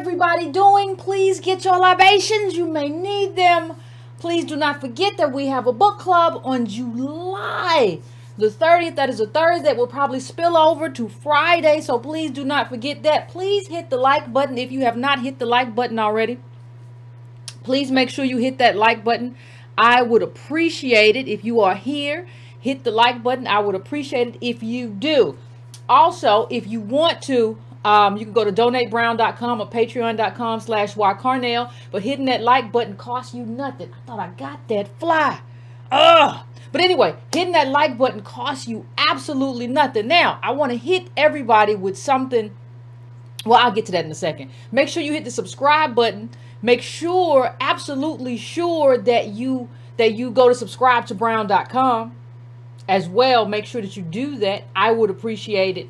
everybody doing? Please get your libations. You may need them. Please do not forget that we have a book club on July the 30th. That is a Thursday. It will probably spill over to Friday. So please do not forget that. Please hit the like button if you have not hit the like button already. Please make sure you hit that like button. I would appreciate it if you are here. Hit the like button. I would appreciate it if you do. Also, if you want to, you can go to donatebrown.com or patreon.com/ycarnell. But hitting that like button costs you nothing. I thought I got that fly. Ugh. But anyway, hitting that like button costs you absolutely nothing. Now, I want to hit everybody with something. Well, I'll get to that in a second. Make sure you hit the subscribe button. Make sure, absolutely sure that you go to subscribe to brown.com as well. Make sure that you do that. I would appreciate it.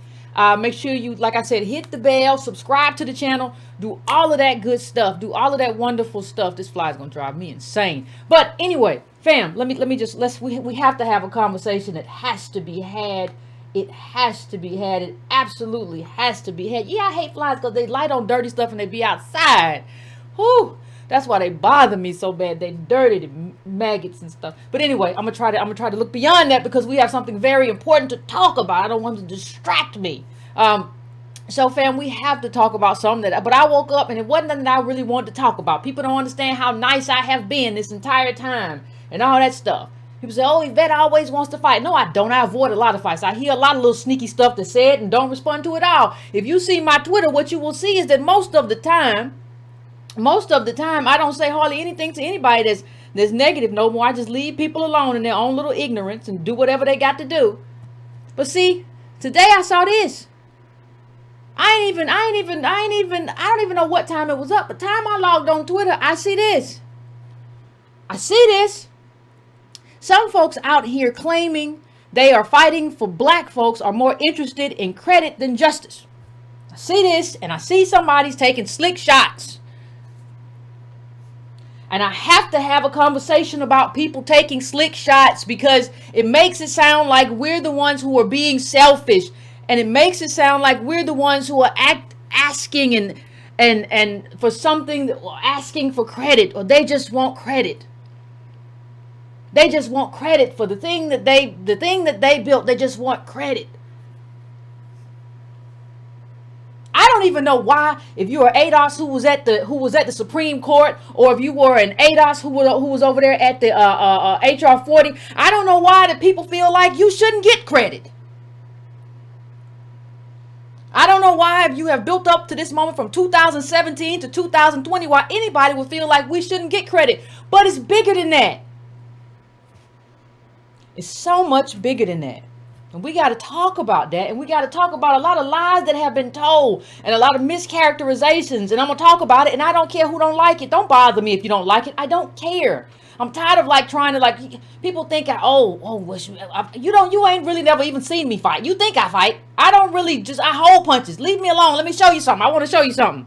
Make sure you, like I said, hit the bell, subscribe to the channel, do all of that good stuff, do all of that wonderful stuff. This fly is gonna drive me insane. But anyway, fam, we have to have a conversation that has to be had. It has to be had. It absolutely has to be had. Yeah, I hate flies because they light on dirty stuff and they be outside. Whew. That's why they bother me so bad. They dirty, the maggots and stuff. But anyway, I'm gonna try to look beyond that because we have something very important to talk about. I don't want to distract me. So fam, we have to talk about something but I woke up and it wasn't nothing I really wanted to talk about. People don't understand how nice I have been this entire time and all that stuff. People say, oh, Yvette always wants to fight. No, I don't. I avoid a lot of fights. I hear a lot of little sneaky stuff that's said and don't respond to it all. If you see my Twitter, what you will see is that most of the time, I don't say hardly anything to anybody that's negative no more. I just leave people alone in their own little ignorance and do whatever they got to do. But see, today I saw this. I don't even know what time it was up. But time I logged on Twitter, I see this. Some folks out here claiming they are fighting for black folks are more interested in credit than justice. I see this, and I see somebody's taking slick shots. And I have to have a conversation about people taking slick shots because it makes it sound like we're the ones who are being selfish. And it makes it sound like we're the ones who are asking and for something, or asking for credit, or they just want credit. They just want credit for the thing that they built. They just want credit. I don't even know why. If you were ADOS who was at the Supreme Court, or if you were an ADOS who was over there at the HR 40, I don't know why that people feel like you shouldn't get credit. I don't know why, if you have built up to this moment from 2017 to 2020, why anybody would feel like we shouldn't get credit. But it's bigger than that. It's so much bigger than that. And we got to talk about that. And we got to talk about a lot of lies that have been told and a lot of mischaracterizations. And I'm going to talk about it. And I don't care who don't like it. Don't bother me if you don't like it. I don't care. I'm tired of trying to people think you ain't really never even seen me fight. You think I fight. I don't really I hold punches. Leave me alone. Let me show you something. I want to show you something.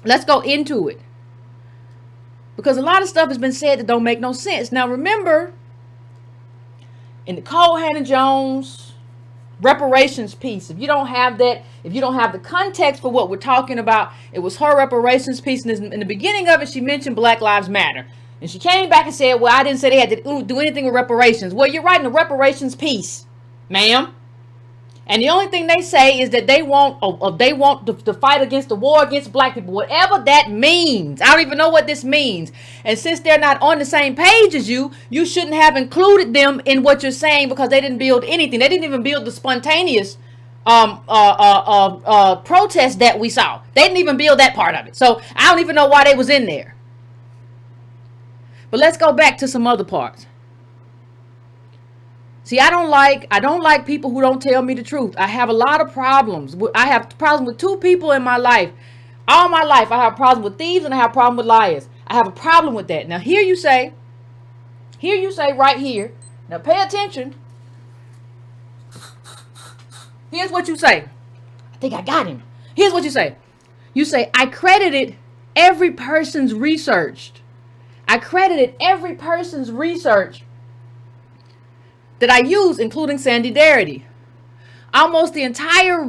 Let's go into it. Because a lot of stuff has been said that don't make no sense. Now remember, in the Cole Hannah-Jones reparations piece, if you don't have that, if you don't have the context for what we're talking about, it was her reparations piece. And in the beginning of it, she mentioned Black Lives Matter. And she came back and said, well, I didn't say they had to do anything with reparations. Well, you're writing a reparations piece, ma'am. And the only thing they say is that they want to fight against the war against black people, whatever that means. I don't even know what this means. And since they're not on the same page as you, you shouldn't have included them in what you're saying because they didn't build anything. They didn't even build the spontaneous protest that we saw. They didn't even build that part of it. So I don't even know why they was in there. But let's go back to some other parts. See, I don't like people who don't tell me the truth. I have a lot of problems. I have problems with two people in my life. All my life, I have problems with thieves and I have problems with liars. I have a problem with that. Now, here you say right here. Now, pay attention. Here's what you say. I think I got him. Here's what you say. You say, I credited every person's research. I credited every person's research that I use, including Sandy Darity. Almost the entire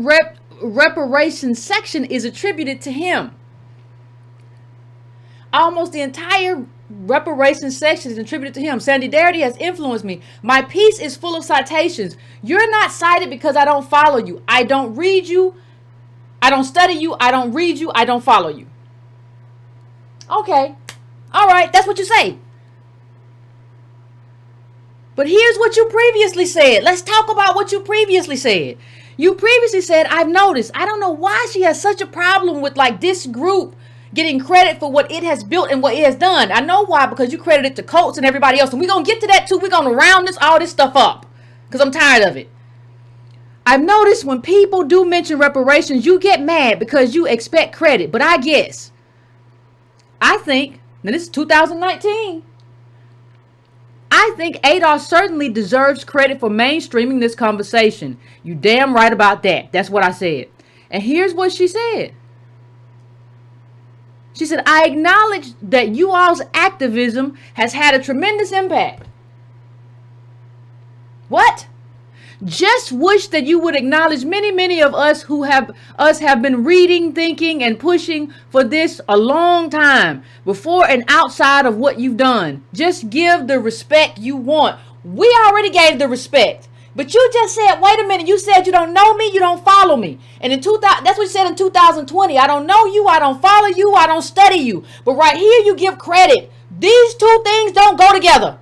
reparations section is attributed to him. Almost the entire reparations section is attributed to him. Sandy Darity has influenced me. My piece is full of citations. You're not cited because I don't follow you. I don't read you. I don't study you. I don't read you. I don't follow you. Okay. All right, that's what you say. But here's what you previously said. Let's talk about what you previously said. You previously said, I've noticed. I don't know why she has such a problem with this group getting credit for what it has built and what it has done. I know why, because you credit it to Coates and everybody else. And we're going to get to that too. We're going to round all this stuff up because I'm tired of it. I've noticed when people do mention reparations, you get mad because you expect credit. But I guess, I think, now this is 2019. I think ADOS certainly deserves credit for mainstreaming this conversation. You damn right about that. That's what I said. And here's what she said. She said, I acknowledge that you all's activism has had a tremendous impact. What? Just wish that you would acknowledge many of us who have been reading, thinking, and pushing for this a long time before and outside of what you've done. Just give the respect you want. We already gave the respect. But you just said, wait a minute, you said you don't know me, you don't follow me. And in 2000, that's what you said in 2020. I don't know you, I don't follow you, I don't study you. But right here you give credit. These two things don't go together.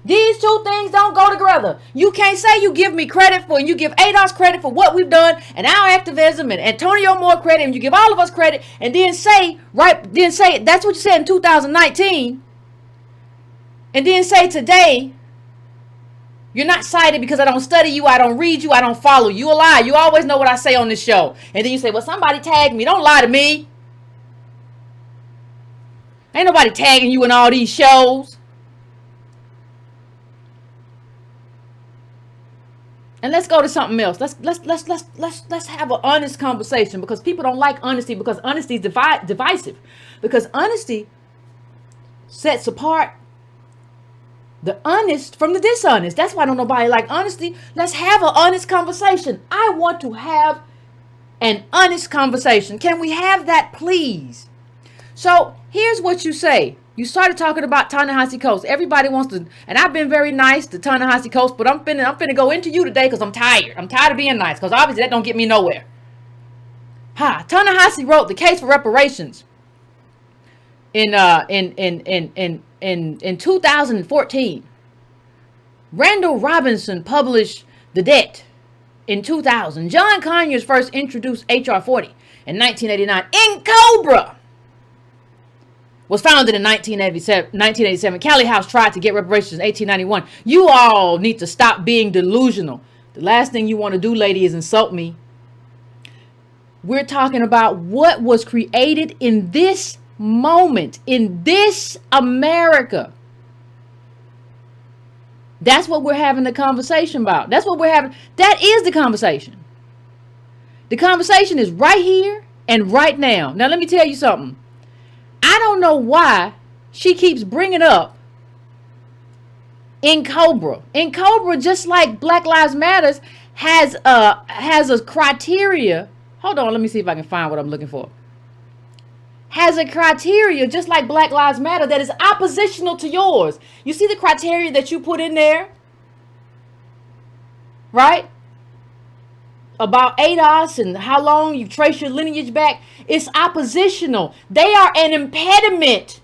These two things don't go together. You can't say you give me credit for, and you give ADOS credit for what we've done and our activism, and Antonio Moore credit, and you give all of us credit, and then say that's what you said in 2019, and then say today, you're not cited because I don't study you, I don't read you, I don't follow you. You a lie. You always know what I say on this show. And then you say, well, somebody tagged me. Don't lie to me. Ain't nobody tagging you in all these shows. And let's go to something else. Let's have an honest conversation, because people don't like honesty, because honesty is divisive. Because honesty sets apart the honest from the dishonest. That's why don't nobody like honesty. Let's have an honest conversation. I want to have an honest conversation. Can we have that, please? So here's what you say. You started talking about Ta-Nehisi Coates. Everybody wants to, and I've been very nice to Ta-Nehisi Coates, but I'm finna go into you today because I'm tired. I'm tired of being nice, because obviously that don't get me nowhere. Ta-Nehisi wrote The Case for Reparations in 2014. Randall Robinson published The Debt in 2000. John Conyers first introduced H.R. 40 in 1989. In Cobra was founded in 1987. Callie House tried to get reparations in 1891. You all need to stop being delusional. The last thing you want to do, lady, is insult me. We're talking about what was created in this moment, in this America. That's what we're having the conversation about. That's what we're having. That is the conversation. The conversation is right here and right now. Now, let me tell you something. I don't know why she keeps bringing up in Cobra. In Cobra, just like Black Lives Matters has a criteria. Hold on, let me see if I can find what I'm looking for. Has a criteria just like Black Lives Matter that is oppositional to yours. You see the criteria that you put in there? Right? About ADOS and how long you trace your lineage back. It's oppositional. They are an impediment.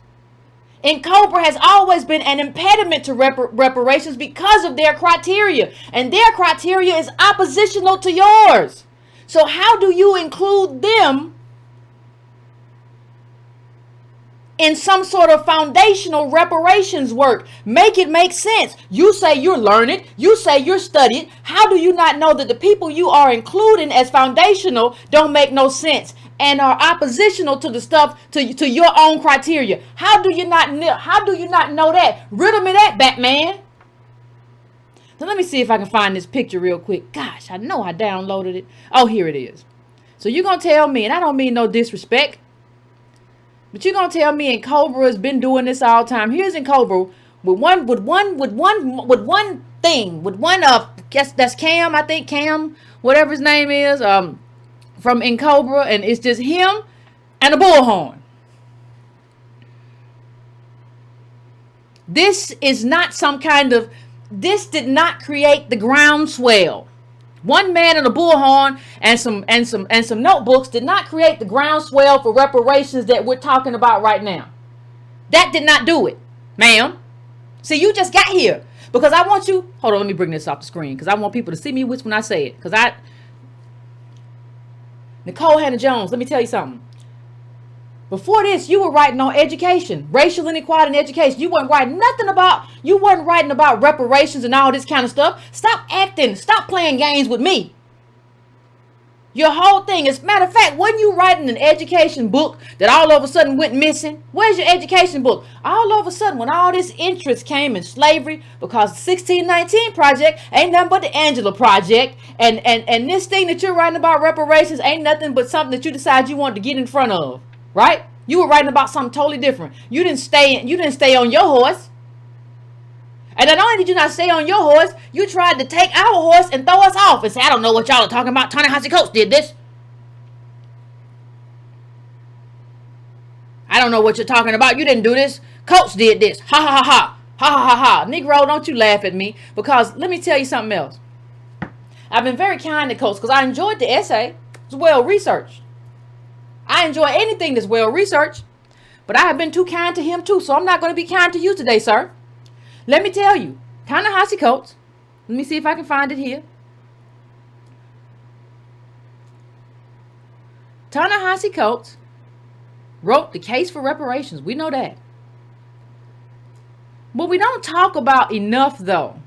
And Cobra has always been an impediment to reparations because of their criteria. And their criteria is oppositional to yours. So how do you include them in some sort of foundational reparations work? Make it make sense. You say you're learned. You say you're studied. How do you not know that the people you are including as foundational don't make no sense and are oppositional to the stuff, to your own criteria? How do you not know that? Riddle me that, Batman. So let me see if I can find this picture real quick. Gosh, I know I downloaded it. Oh, here it is. So you're going to tell me, and I don't mean no disrespect, but you're gonna tell me in Cobra has been doing this all the time. Here's in Cobra with one guess that's Cam, I think Cam, whatever his name is, from in Cobra, and it's just him and a bullhorn. This is not this did not create the groundswell. One man and a bullhorn and some notebooks did not create the groundswell for reparations that we're talking about right now. That did not do it, ma'am. See, you just got here because I want you. Hold on, let me bring this off the screen because I want people to see me when I say it. Nicole Hannah-Jones, let me tell you something. Before this, you were writing on education, racial inequality in education. You weren't writing about reparations and all this kind of stuff. Stop acting. Stop playing games with me. Your whole thing. As a matter of fact, when you writing an education book that all of a sudden went missing, where's your education book? All of a sudden, when all this interest came in slavery, because the 1619 project ain't nothing but the Angela project, and this thing that you're writing about reparations ain't nothing but something that you decide you want to get in front of. Right? You were writing about something totally different. You didn't stay on your horse. And not only did you not stay on your horse, you tried to take our horse and throw us off and say, I don't know what y'all are talking about. Ta-Nehisi Coates did this. I don't know what you're talking about. You didn't do this. Coates did this. Ha ha ha ha. Ha ha ha ha. Negro, don't you laugh at me. Because let me tell you something else. I've been very kind to Coates because I enjoyed the essay. It's well researched. I enjoy anything that's well researched. But I have been too kind to him too. So I'm not going to be kind to you today, sir. Let me tell you. Ta-Nehisi Coates. Let me see if I can find it here. Ta-Nehisi Coates wrote the case for reparations. We know that. What we don't talk about enough, though,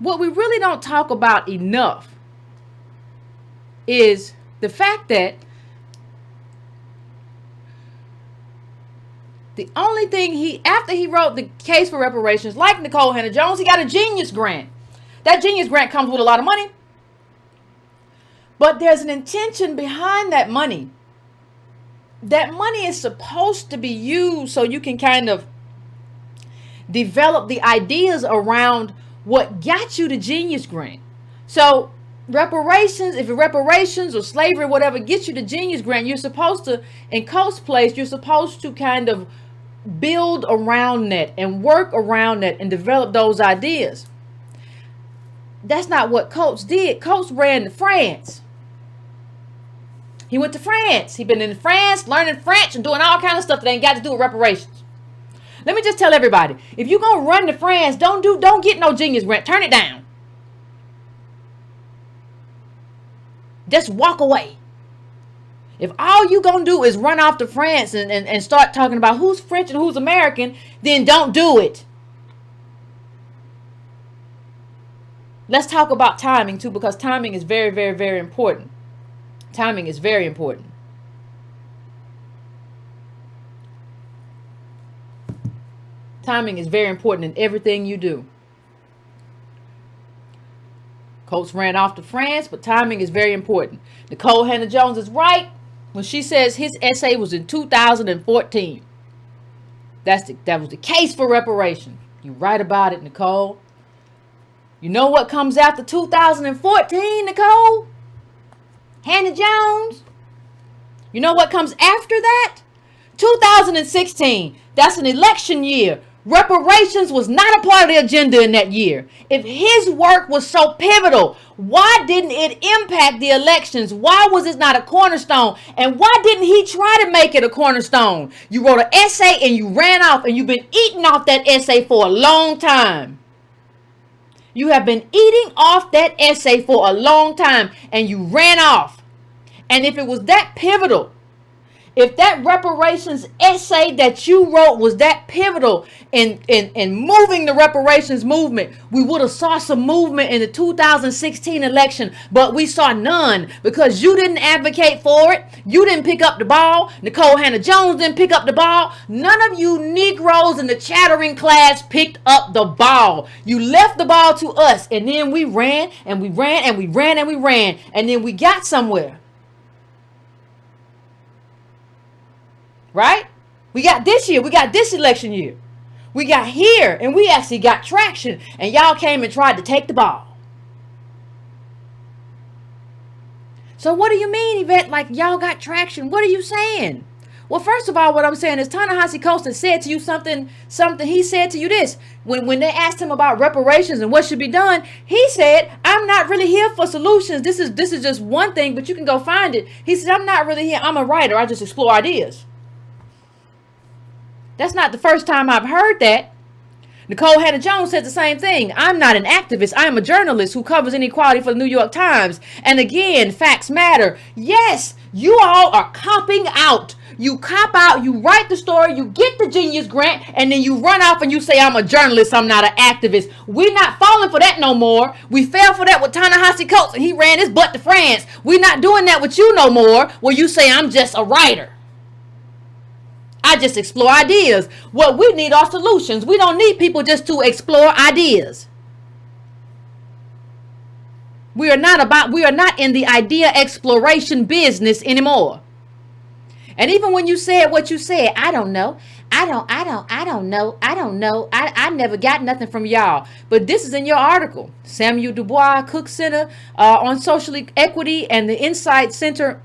what we really don't talk about enough is the fact that the only thing after he wrote the case for reparations, like Nicole Hannah-Jones, he got a Genius Grant. That Genius Grant comes with a lot of money. But there's an intention behind that money. That money is supposed to be used so you can kind of develop the ideas around what got you the Genius Grant. So reparations, if reparations or slavery or whatever gets you the Genius Grant, you're supposed to, in Coates' place, you're supposed to kind of build around that and work around that and develop those ideas. That's not what Coates did. Coates ran to France. He went to France. He's been in France, learning French and doing all kinds of stuff that ain't got to do with reparations. Let me just tell everybody, if you're going to run to France, don't get no Genius Grant. Turn it down. Just walk away. If all you going to do is run off to France and start talking about who's French and who's American, then don't do it. Let's talk about timing too, because timing is very, very, very important. Timing is very important. Timing is very important in everything you do. Coates ran off to France, but timing is very important. Nicole Hannah-Jones is right when she says his essay was in 2014. That was the case for reparation. You're right about it, Nicole. You know what comes after 2014, Nicole Hannah-Jones? You know what comes after that? 2016. That's an election year. Reparations was not a part of the agenda in that year. If his work was so pivotal, why didn't it impact the elections? Why was it not a cornerstone? And why didn't he try to make it a cornerstone? You wrote an essay and you ran off, and you've been eating off that essay for a long time. You have been eating off that essay for a long time, and you ran off. And if it was that pivotal, if that reparations essay that you wrote was that pivotal in moving the reparations movement, we would have saw some movement in the 2016 election, but we saw none because you didn't advocate for it. You didn't pick up the ball. Nicole Hannah-Jones didn't pick up the ball. None of you Negroes in the chattering class picked up the ball. You left the ball to us, and then we ran and we ran and we ran and we ran, and then we got somewhere. Right? We got this year. We got this election year. We got here and we actually got traction. And y'all came and tried to take the ball. So what do you mean, Yvette? Like y'all got traction? What are you saying? Well, first of all, what I'm saying is Ta-Nehisi Coates said to you something. He said to you this. When they asked him about reparations and what should be done, he said, I'm not really here for solutions. This is just one thing, but you can go find it. He said, I'm not really here. I'm a writer. I just explore ideas. That's not the first time I've heard that. Nicole Hannah-Jones said the same thing. I'm not an activist. I am a journalist who covers inequality for the New York Times. And again, facts matter. Yes, you all are copping out. You cop out, you write the story, you get the Genius Grant, and then you run off and you say, I'm a journalist, I'm not an activist. We're not falling for that no more. We fell for that with Ta-Nehisi Coates, and he ran his butt to France. We're not doing that with you no more, where you say, I'm just a writer. I just explore ideas. What we need are solutions. We don't need people just to explore ideas. We are not in the idea exploration business anymore. And even when you said what you said, I don't know. I don't know. I never got nothing from y'all. But this is in your article. Samuel Dubois Cook Center on Social Equity and the Insight Center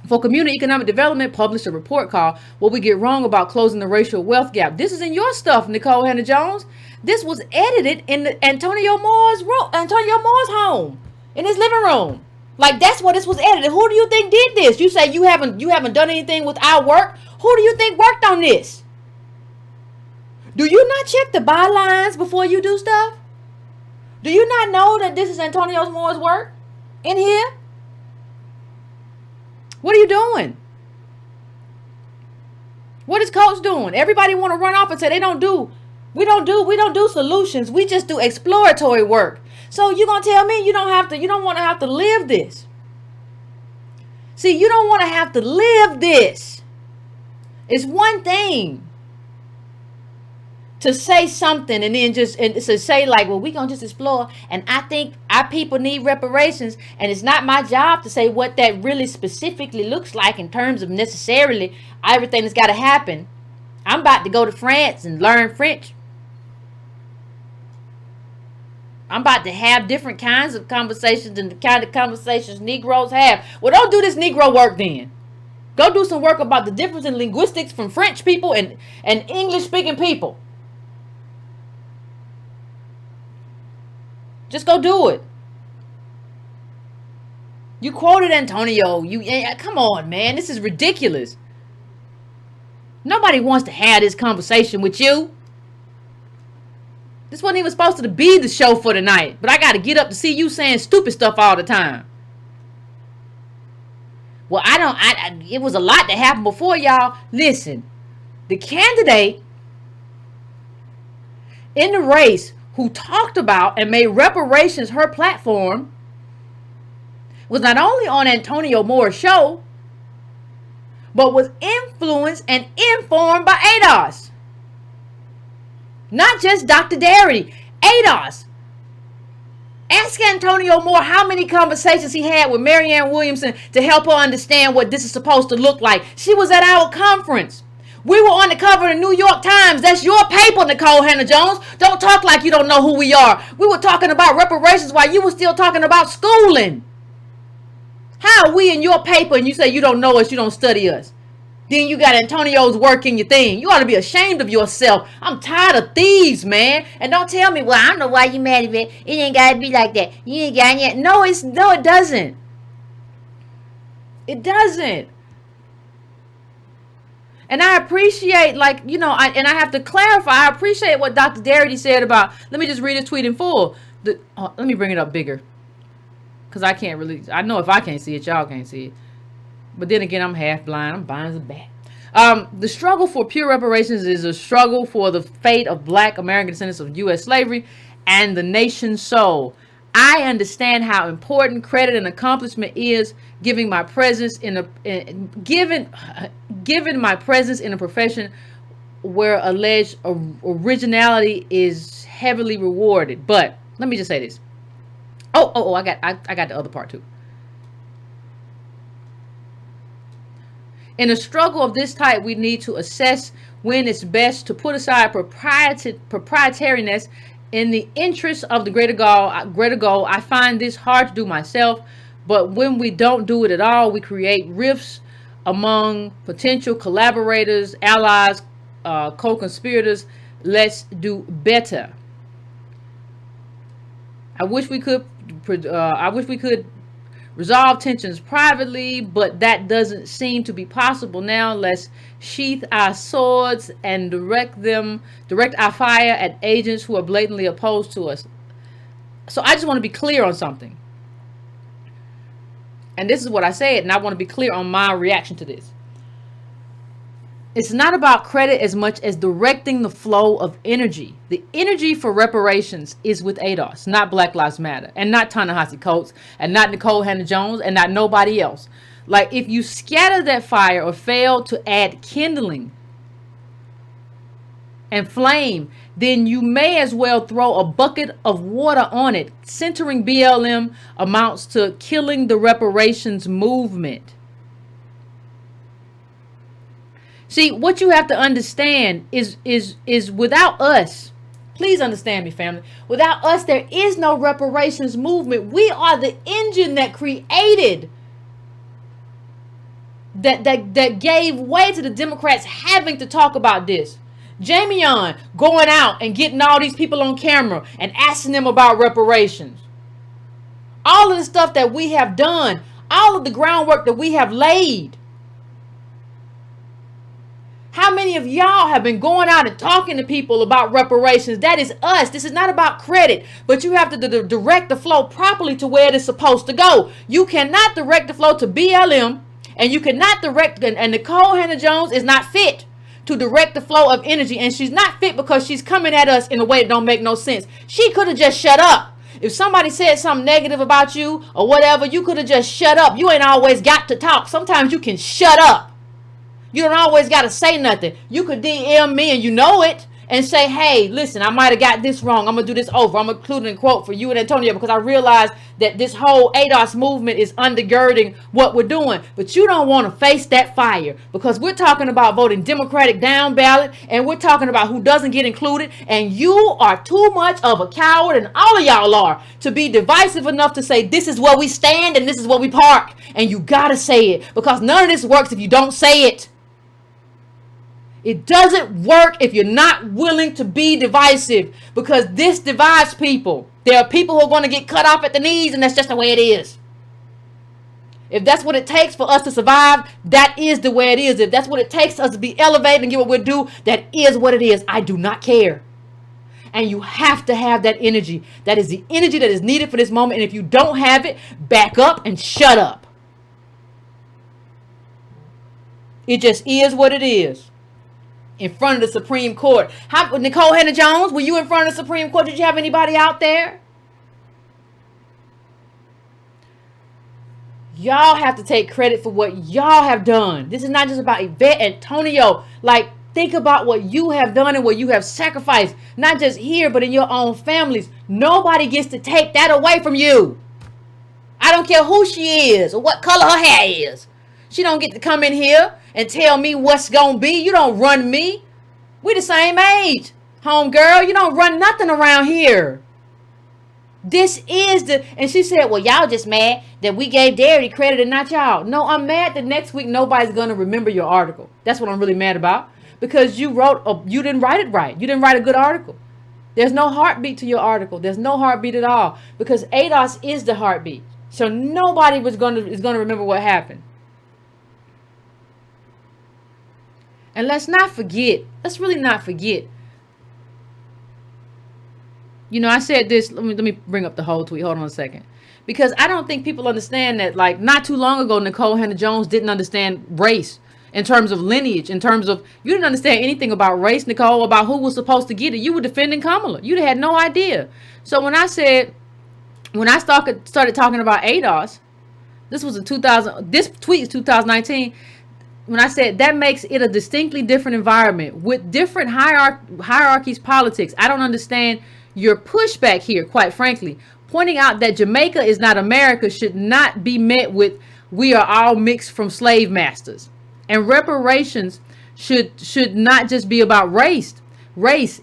for Community Economic Development published a report called What We Get Wrong About Closing the Racial Wealth Gap. This is in your stuff, Nicole Hannah-Jones. This was edited in the Antonio Moore's home, in his living room. Like, that's where this was edited. Who do you think did this? You say you haven't done anything with our work. Who do you think worked on this? Do you not check the bylines before you do stuff? Do you not know that this is Antonio Moore's work in here? What are you doing? What is Coach doing? Everybody want to run off and say we don't do solutions. We just do exploratory work. So you're going to tell me you don't want to have to live this. See, you don't want to have to live this. It's one thing to say something and then to say like, well, we're going to just explore. And I think our people need reparations. And it's not my job to say what that really specifically looks like in terms of necessarily everything that's got to happen. I'm about to go to France and learn French. I'm about to have different kinds of conversations than the kind of conversations Negroes have. Well, don't do this Negro work then. Go do some work about the difference in linguistics from French people and English-speaking people. Just go do it. You quoted Antonio. Come on, man. This is ridiculous. Nobody wants to have this conversation with you. This wasn't even supposed to be the show for tonight. But I got to get up to see you saying stupid stuff all the time. Well, it was a lot that happened before, y'all. Listen, the candidate in the race who talked about and made reparations her platform was not only on Antonio Moore's show, but was influenced and informed by ADOS. Not just Dr. Darity, ADOS. Ask Antonio Moore how many conversations he had with Marianne Williamson to help her understand what this is supposed to look like. She was at our conference. We were on the cover of the New York Times. That's your paper, Nicole Hannah-Jones. Don't talk like you don't know who we are. We were talking about reparations while you were still talking about schooling. How are we in your paper and you say you don't know us, you don't study us? Then you got Antonio's work in your thing. You ought to be ashamed of yourself. I'm tired of thieves, man. And don't tell me, well, I don't know why you mad, Yvette. It ain't got to be like that. You ain't got it. No, it doesn't. It doesn't. And I appreciate, and I have to clarify, I appreciate what Dr. Darity said about, let me just read his tweet in full. Let me bring it up bigger. Because I know if I can't see it, y'all can't see it. But then again, I'm half blind. I'm blind as a bat. The struggle for pure reparations is a struggle for the fate of Black American descendants of U.S. slavery and the nation's soul. I understand how important credit and accomplishment is, given my presence in a profession where alleged originality is heavily rewarded. But let me just say this. I got the other part too. In a struggle of this type, we need to assess when it's best to put aside proprietariness in the interest of the greater goal. I find this hard to do myself, but when we don't do it at all, we create rifts among potential collaborators, allies, co-conspirators. Let's do better. I wish we could resolve tensions privately, but that doesn't seem to be possible now. Let's sheath our swords and direct our fire at agents who are blatantly opposed to us. So I just want to be clear on something. And this is what I said, and I want to be clear on my reaction to this. It's not about credit as much as directing the flow of energy. The energy for reparations is with ADOS, not Black Lives Matter, and not Ta-Nehisi Coates, and not Nicole Hannah-Jones, and not nobody else. Like, if you scatter that fire or fail to add kindling and flame, then you may as well throw a bucket of water on it. Centering BLM amounts to killing the reparations movement. See, what you have to understand is without us, Please understand me, family. Without us, there is no reparations movement. We are the engine that created, that gave way to the Democrats having to talk about this. Jamie on going out and getting all these people on camera and asking them about reparations. All of the stuff that we have done, all of the groundwork that we have laid. How many of y'all have been going out and talking to people about reparations? That is us. This is not about credit, but you have to direct the flow properly to where it is supposed to go. You cannot direct the flow to BLM, and you cannot direct, and Nicole Hannah-Jones is not fit to direct the flow of energy, and she's not fit because she's coming at us in a way that don't make no sense. She could have just shut up. If somebody said something negative about you or whatever, you could have just shut up. You ain't always got to talk. Sometimes you can shut up. You don't always got to say nothing. You could DM me and you know it and say, hey, listen, I might have got this wrong. I'm going to do this over. I'm including a quote for you and Antonio because I realize that this whole ADOS movement is undergirding what we're doing. But you don't want to face that fire because we're talking about voting Democratic down ballot and we're talking about who doesn't get included. And you are too much of a coward, and all of y'all are, to be divisive enough to say this is where we stand and this is where we park. And you got to say it because none of this works if you don't say it. It doesn't work if you're not willing to be divisive because this divides people. There are people who are going to get cut off at the knees, and that's just the way it is. If that's what it takes for us to survive, that is the way it is. If that's what it takes us to be elevated and get what we do, that is what it is. I do not care. And you have to have that energy. That is the energy that is needed for this moment. And if you don't have it, back up and shut up. It just is what it is. In front of the Supreme Court. How, Nicole Hannah-Jones, were you in front of the Supreme Court? Did you have anybody out there? Y'all have to take credit for what y'all have done. This is not just about Yvette, Antonio. Like, think about what you have done and what you have sacrificed. Not just here, but in your own families. Nobody gets to take that away from you. I don't care who she is or what color her hair is. She don't get to come in here and tell me what's gonna be. You don't run me. We the same age, homegirl. You don't run nothing around here. This is the, and she said, well, y'all just mad that we gave Darity credit and not y'all. No, I'm mad that next week nobody's gonna remember your article. That's what I'm really mad about. Because you didn't write it right. You didn't write a good article. There's no heartbeat to your article. There's no heartbeat at all. Because ADOS is the heartbeat. So nobody is gonna remember what happened. And let's really not forget. You know, I said this, let me bring up the whole tweet. Hold on a second. Because I don't think people understand that, like, not too long ago, Nicole Hannah-Jones didn't understand race in terms of lineage, in terms of, you didn't understand anything about race, Nicole, about who was supposed to get it. You were defending Kamala. You had no idea. So when I started talking about ADOS, this tweet is 2019. When I said that makes it a distinctly different environment with different hierarchies, politics. I don't understand your pushback here, quite frankly. Pointing out that Jamaica is not America should not be met with, we are all mixed from slave masters. And reparations should not just be about race.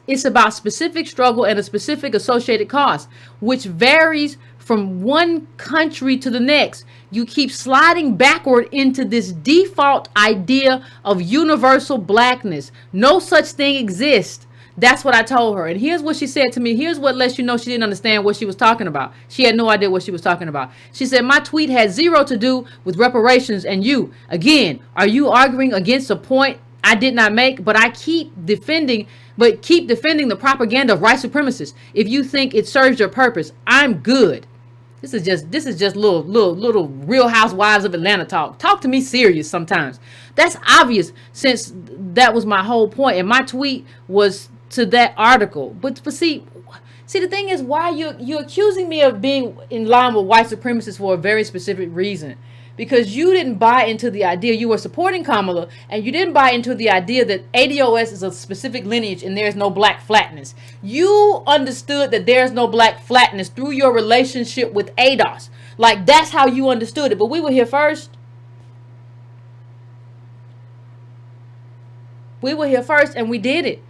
It's about specific struggle and a specific associated cost, which varies from one country to the next. You keep sliding backward into this default idea of universal blackness. No such thing exists. That's what I told her. And here's what she said to me. Here's what lets you know she didn't understand what she was talking about. She had no idea what she was talking about. She said, my tweet had zero to do with reparations and you. Again, are you arguing against a point I did not make? But I keep defending the propaganda of white supremacists. If you think it serves your purpose, I'm good. This is just little Real Housewives of Atlanta talk. Talk to me serious sometimes. That's obvious since that was my whole point. And my tweet was to that article. But see, the thing is, why you're accusing me of being in line with white supremacists for a very specific reason. Because you didn't buy into the idea. You were supporting Kamala, and you didn't buy into the idea that ADOS is a specific lineage and there's no black flatness. You understood that there's no black flatness through your relationship with ADOS. Like, that's how you understood it. But we were here first. We were here first, and we did it.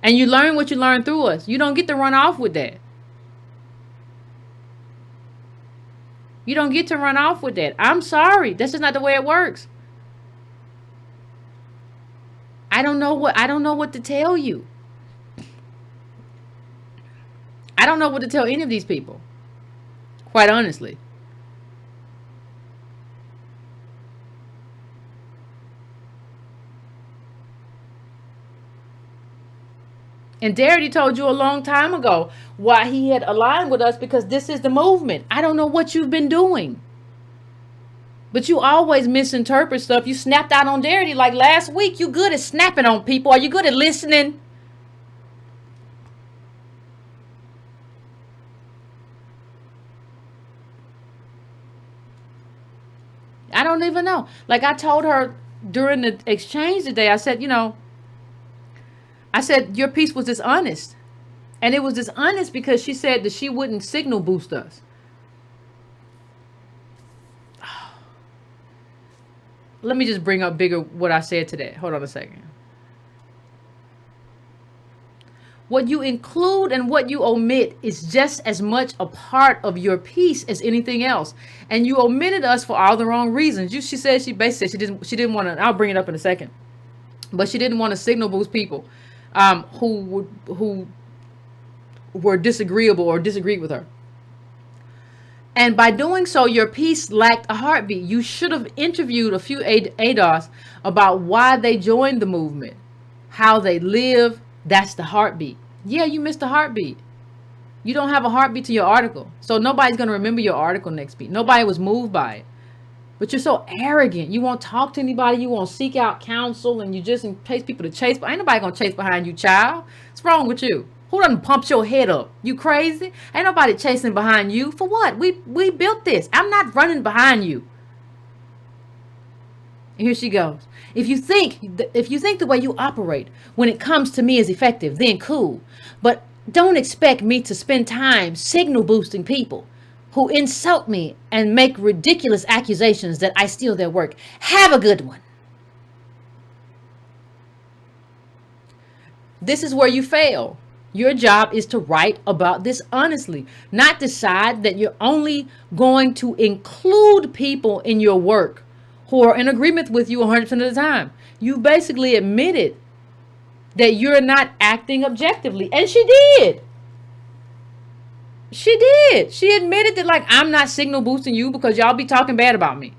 And you learn what you learn through us. You don't get to run off with that. You don't get to run off with that. I'm sorry. That's just not the way it works. I don't know what to tell you. I don't know what to tell any of these people. Quite honestly. And Darity told you a long time ago why he had aligned with us, because this is the movement. I don't know what you've been doing. But you always misinterpret stuff. You snapped out on Darity like last week. You good at snapping on people. Are you good at listening? I don't even know. Like I told her during the exchange today, I said, your piece was dishonest. And it was dishonest because she said that she wouldn't signal boost us. Let me just bring up bigger what I said today. Hold on a second. What you include and what you omit is just as much a part of your piece as anything else. And you omitted us for all the wrong reasons. She said she basically said she didn't want to. I'll bring it up in a second. But she didn't want to signal boost people who were disagreeable or disagreed with her. And by doing so, your piece lacked a heartbeat. You should have interviewed a few ADOS about why they joined the movement, how they live. That's the heartbeat. Yeah, you missed the heartbeat. You don't have a heartbeat to your article. So nobody's going to remember your article next week. Nobody was moved by it. But you're so arrogant. You won't talk to anybody. You won't seek out counsel. And you just chase people to chase. But ain't nobody going to chase behind you, child. What's wrong with you? Who done pumped your head up? You crazy? Ain't nobody chasing behind you. For what? We built this. I'm not running behind you. And here she goes. If you think the way you operate when it comes to me is effective, then cool. But don't expect me to spend time signal boosting people who insult me and make ridiculous accusations that I steal their work. Have a good one. This is where you fail. Your job is to write about this honestly, not decide that you're only going to include people in your work who are in agreement with you 100% of the time. You basically admitted that you're not acting objectively. And she did. She did. She admitted that, like, I'm not signal boosting you because y'all be talking bad about me.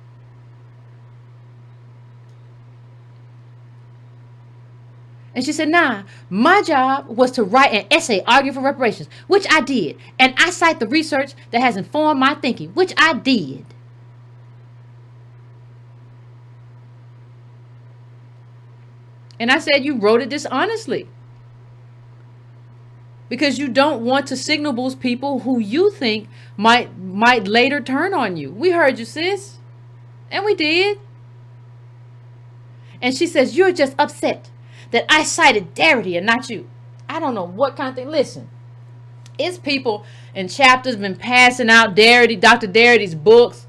And she said, nah, my job was to write an essay arguing for reparations, which I did. And I cite the research that has informed my thinking, which I did. And I said, you wrote it dishonestly. Because you don't want to signal boost people who you think might later turn on you. We heard you, sis. And we did. And she says, you're just upset that I cited Darity and not you. I don't know what kind of thing. Listen, it's people in chapters been passing out Darity, Dr. Darity's books.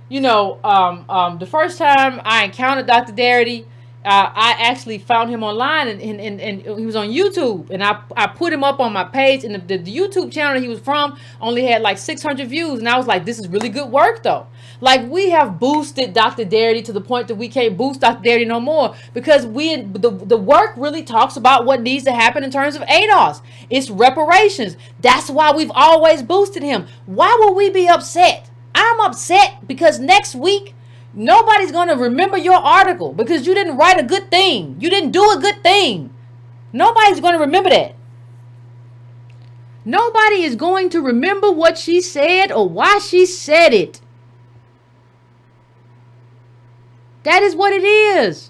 The first time I encountered Dr. Darity, I actually found him online and he was on YouTube, and I put him up on my page, and the YouTube channel he was from only had like 600 views, and I was like, this is really good work though. Like, we have boosted Dr. Darity to the point that we can't boost Dr. Darity no more, because the work really talks about what needs to happen in terms of ADOS. It's reparations. That's why we've always boosted him. Why will we be upset? I'm upset because next week nobody's going to remember your article because you didn't write a good thing. You didn't do a good thing. Nobody's going to remember that. Nobody is going to remember what she said or why she said it. That is what it is.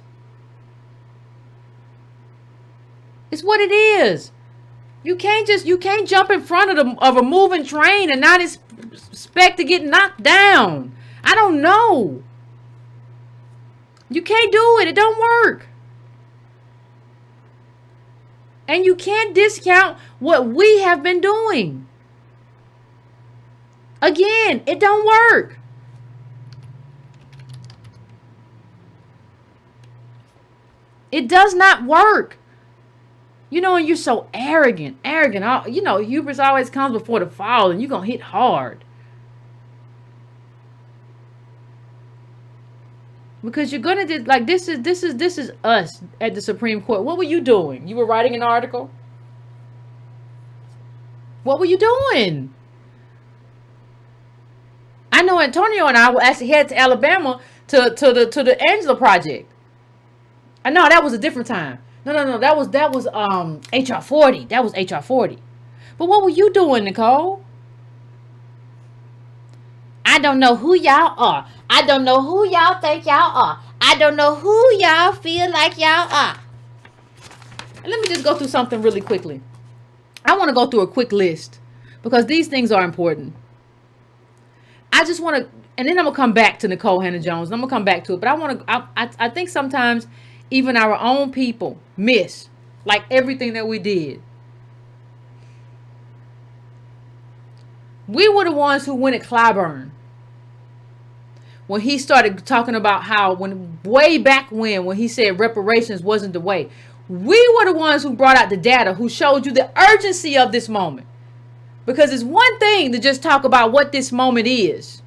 It's what it is. You can't jump in front of a moving train and not expect to get knocked down. I don't know. You can't do it. It don't work. And you can't discount what we have been doing. Again, it don't work. It does not work. You know, and you're so arrogant. You know, hubris always comes before the fall, and you're going to hit hard. Because you're going to, like, this is us at the Supreme Court. What were you doing? You were writing an article? What were you doing? I know Antonio and I will actually head to Alabama to the Angela Project. I know that was a different time. No. That was HR 40. That was HR 40. But what were you doing, Nicole? I don't know who y'all are. I don't know who y'all think y'all are. I don't know who y'all feel like y'all are. And let me just go through something really quickly. I want to go through a quick list because these things are important. I just want to, and then I'm going to come back to Nicole Hannah-Jones. And I'm going to come back to it. But I think sometimes even our own people miss like everything that we did. We were the ones who went at Clyburn when he started talking about how way back when he said reparations wasn't the way. We were the ones who brought out the data, who showed you the urgency of this moment. Because it's one thing to just talk about what this moment is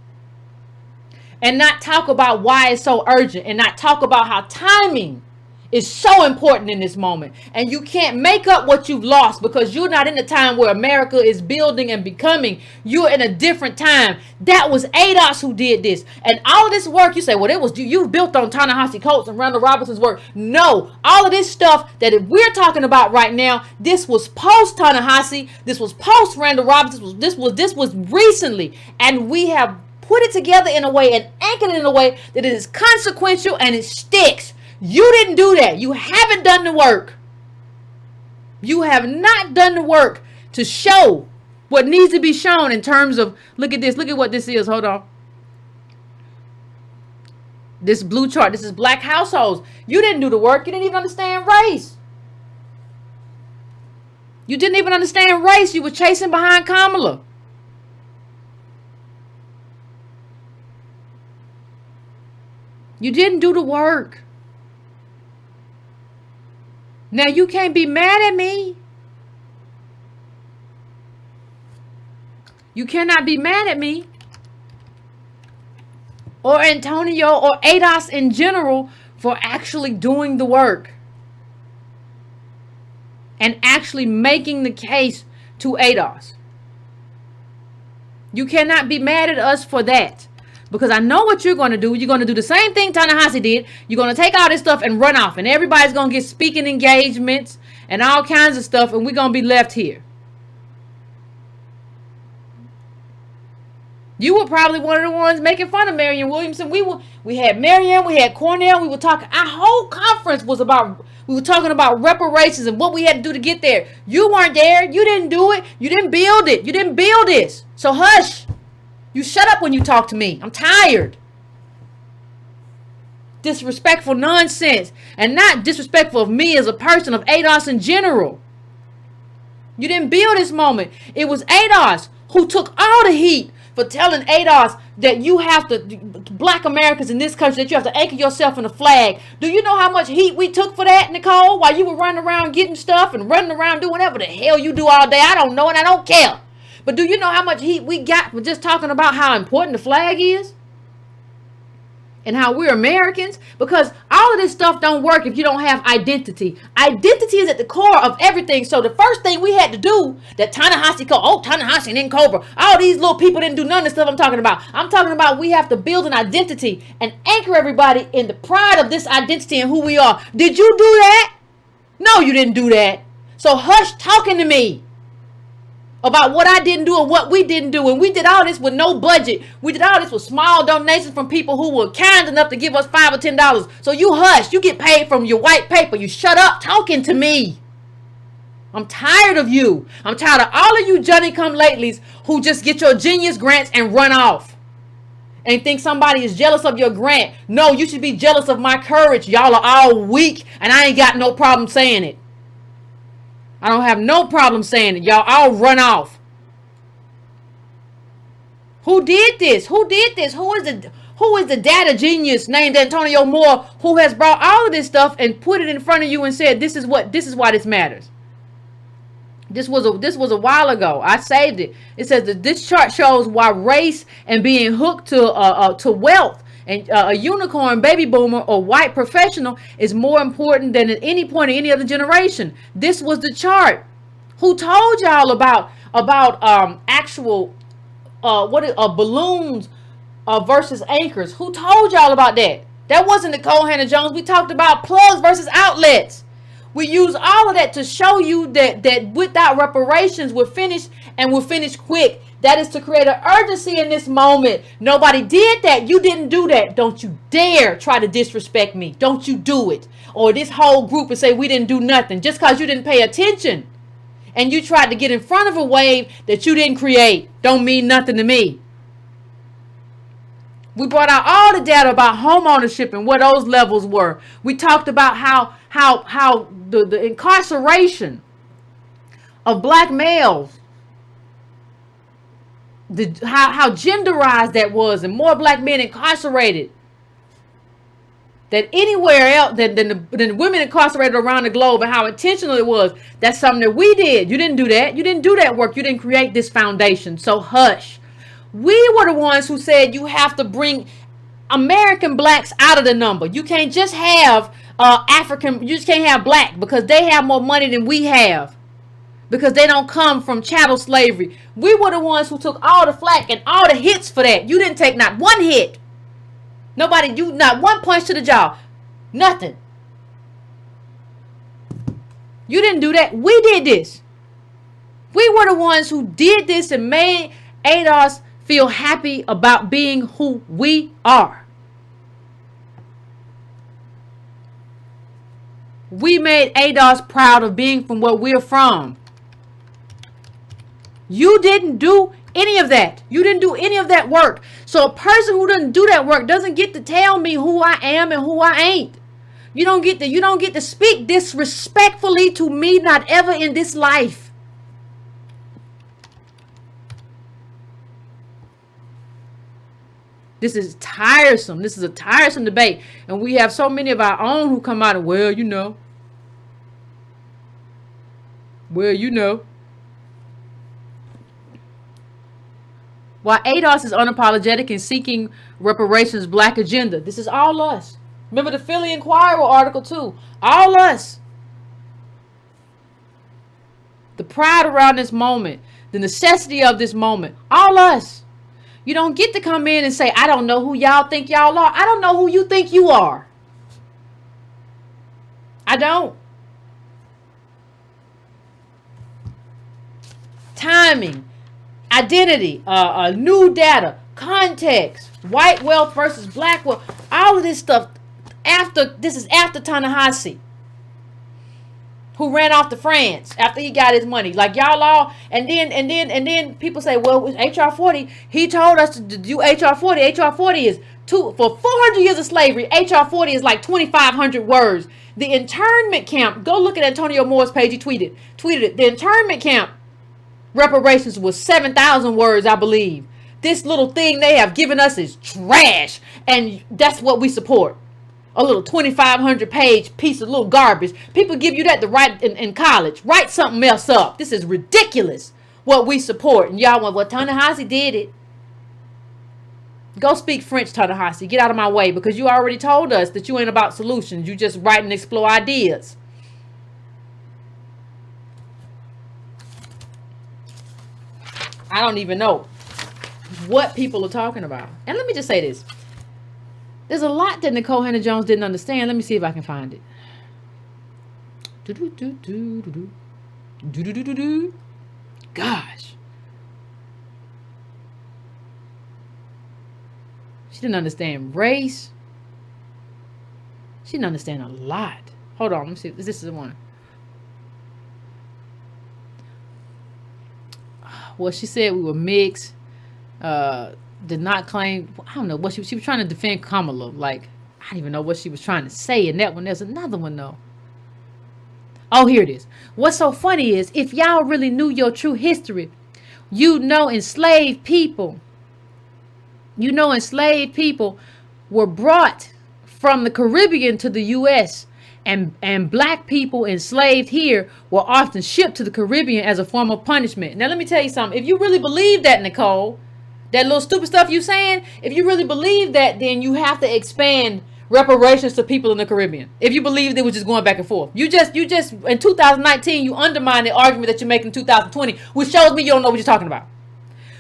and not talk about why it's so urgent and not talk about how timing is so important in this moment. And you can't make up what you've lost because you're not in the time where America is building and becoming. You're in a different time. That was ADOS who did this. And all of this work, you say, well, it was you built on Ta-Nehisi Coates and Randall Robinson's work. No, all of this stuff that we're talking about right now, this was post Ta-Nehisi, this was post Randall Robinson, this was recently. And we have put it together in a way and anchored it in a way that it is consequential and it sticks. You didn't do that. You haven't done the work. You have not done the work to show what needs to be shown in terms of, look at this. Look at what this is. Hold on. This blue chart. This is black households. You didn't do the work. You didn't even understand race. You didn't even understand race. You were chasing behind Kamala. You didn't do the work. Now, you can't be mad at me. You cannot be mad at me or Antonio or ADOS in general for actually doing the work and actually making the case to ADOS. You cannot be mad at us for that. Because I know what you're going to do. You're going to do the same thing Ta-Nehisi did. You're going to take all this stuff and run off. And everybody's going to get speaking engagements and all kinds of stuff. And we're going to be left here. You were probably one of the ones making fun of Marianne Williamson. We had Marianne, we had Cornell. We were talking. Our whole conference was about, we were talking about reparations and what we had to do to get there. You weren't there. You didn't do it. You didn't build it. You didn't build this. So hush. You shut up when you talk to me. I'm tired. Disrespectful nonsense. And not disrespectful of me as a person, of ADOS in general. You didn't build this moment. It was ADOS who took all the heat for telling ADOS that you have to, black Americans in this country, that you have to anchor yourself in a flag. Do you know how much heat we took for that, Nicole? While you were running around getting stuff and running around doing whatever the hell you do all day. I don't know and I don't care. But do you know how much heat we got for just talking about how important the flag is? And how we're Americans? Because all of this stuff don't work if you don't have identity. Identity is at the core of everything. So the first thing we had to do, that Ta-Nehisi and then Cobra, all these little people didn't do none of the stuff I'm talking about. I'm talking about we have to build an identity and anchor everybody in the pride of this identity and who we are. Did you do that? No, you didn't do that. So hush talking to me about what I didn't do and what we didn't do. And we did all this with no budget. We did all this with small donations from people who were kind enough to give us $5 or $10. So you hush. You get paid from your white paper. You shut up talking to me. I'm tired of you. I'm tired of all of you Johnny-come-latelys who just get your genius grants and run off. And think somebody is jealous of your grant. No, you should be jealous of my courage. Y'all are all weak and I ain't got no problem saying it. I don't have no problem saying it. Y'all all run off. Who did this? Who did this? Who is the data genius named Antonio Moore who has brought all of this stuff and put it in front of you and said, this is why this matters? This was a while ago. I saved it. It says that this chart shows why race and being hooked to wealth and a unicorn, baby boomer, or white professional is more important than at any point in any other generation. This was the chart. Who told y'all about actual balloons versus anchors? Who told y'all about that? That wasn't Nicole Hannah Jones. We talked about plugs versus outlets. We use all of that to show you that without reparations, we're finished, and we're finished quick. That is to create an urgency in this moment. Nobody did that. You didn't do that. Don't you dare try to disrespect me. Don't you do it. Or this whole group and say we didn't do nothing just because you didn't pay attention. And you tried to get in front of a wave that you didn't create. Don't mean nothing to me. We brought out all the data about home ownership and what those levels were. We talked about how the incarceration of black males, how genderized that was, and more black men incarcerated than anywhere else, than the women incarcerated around the globe, and how intentional it was. That's something that we did. You didn't do that. You didn't do that work. You didn't create this foundation. So hush. We were the ones who said you have to bring American blacks out of the number. You can't just have African, you just can't have black because they have more money than we have, because they don't come from chattel slavery. We were the ones who took all the flack and all the hits for that. You didn't take not one hit. Not one punch to the jaw. Nothing. You didn't do that. We did this. We were the ones who did this and made ADOS feel happy about being who we are. We made ADOS proud of being from where we're from. You didn't do any of that. You didn't do any of that work. So a person who doesn't do that work doesn't get to tell me who I am and who I ain't. You don't get to speak disrespectfully to me, not ever in this life. This is tiresome. This is a tiresome debate. And we have so many of our own who come out and, well, you know. While ADOS is unapologetic in seeking reparations black agenda. This is all us. Remember the Philly Inquirer article too. All us. The pride around this moment. The necessity of this moment. All us. You don't get to come in and say, I don't know who y'all think y'all are. I don't know who you think you are. I don't. Timing, identity, new data, context, white wealth versus black wealth. All of this stuff this is after Ta-Nehisi, who ran off to France after he got his money. Like y'all all, and then people say, well, with HR 40, he told us to do HR 40. HR 40 is for 400 years of slavery. HR 40 is like 2,500 words. The internment camp, go look at Antonio Moore's page. He tweeted it. The internment camp reparations was 7,000 words, I believe. This little thing they have given us is trash, and that's what we support. A little 2,500 page piece of little garbage. People give you that to write in college. Write something else up. This is ridiculous what we support. And y'all went, well, Ta-Nehisi did it. Go speak French, Ta-Nehisi. Get out of my way, because you already told us that you ain't about solutions. You just write and explore ideas. I don't even know what people are talking about. And let me just say this. There's a lot that Nicole Hannah Jones didn't understand. Let me see if I can find it. Gosh. She didn't understand race. She didn't understand a lot. Hold on. Let me see. This is the one. Well, she said we were mixed. Did not claim, I don't know what she was trying to defend Kamala. Like, I don't even know what she was trying to say in that one. There's another one though. Oh, here it is. What's so funny is, if y'all really knew your true history, you know enslaved people were brought from the Caribbean to the U.S. and black people enslaved here were often shipped to the Caribbean as a form of punishment. Now let me tell you something. If you really believe that, Nicole, that little stupid stuff you saying, if you really believe that, then you have to expand reparations to people in the Caribbean. If you believe they were just going back and forth, you just in 2019 you undermine the argument that you're making in 2020, which shows me you don't know what you're talking about.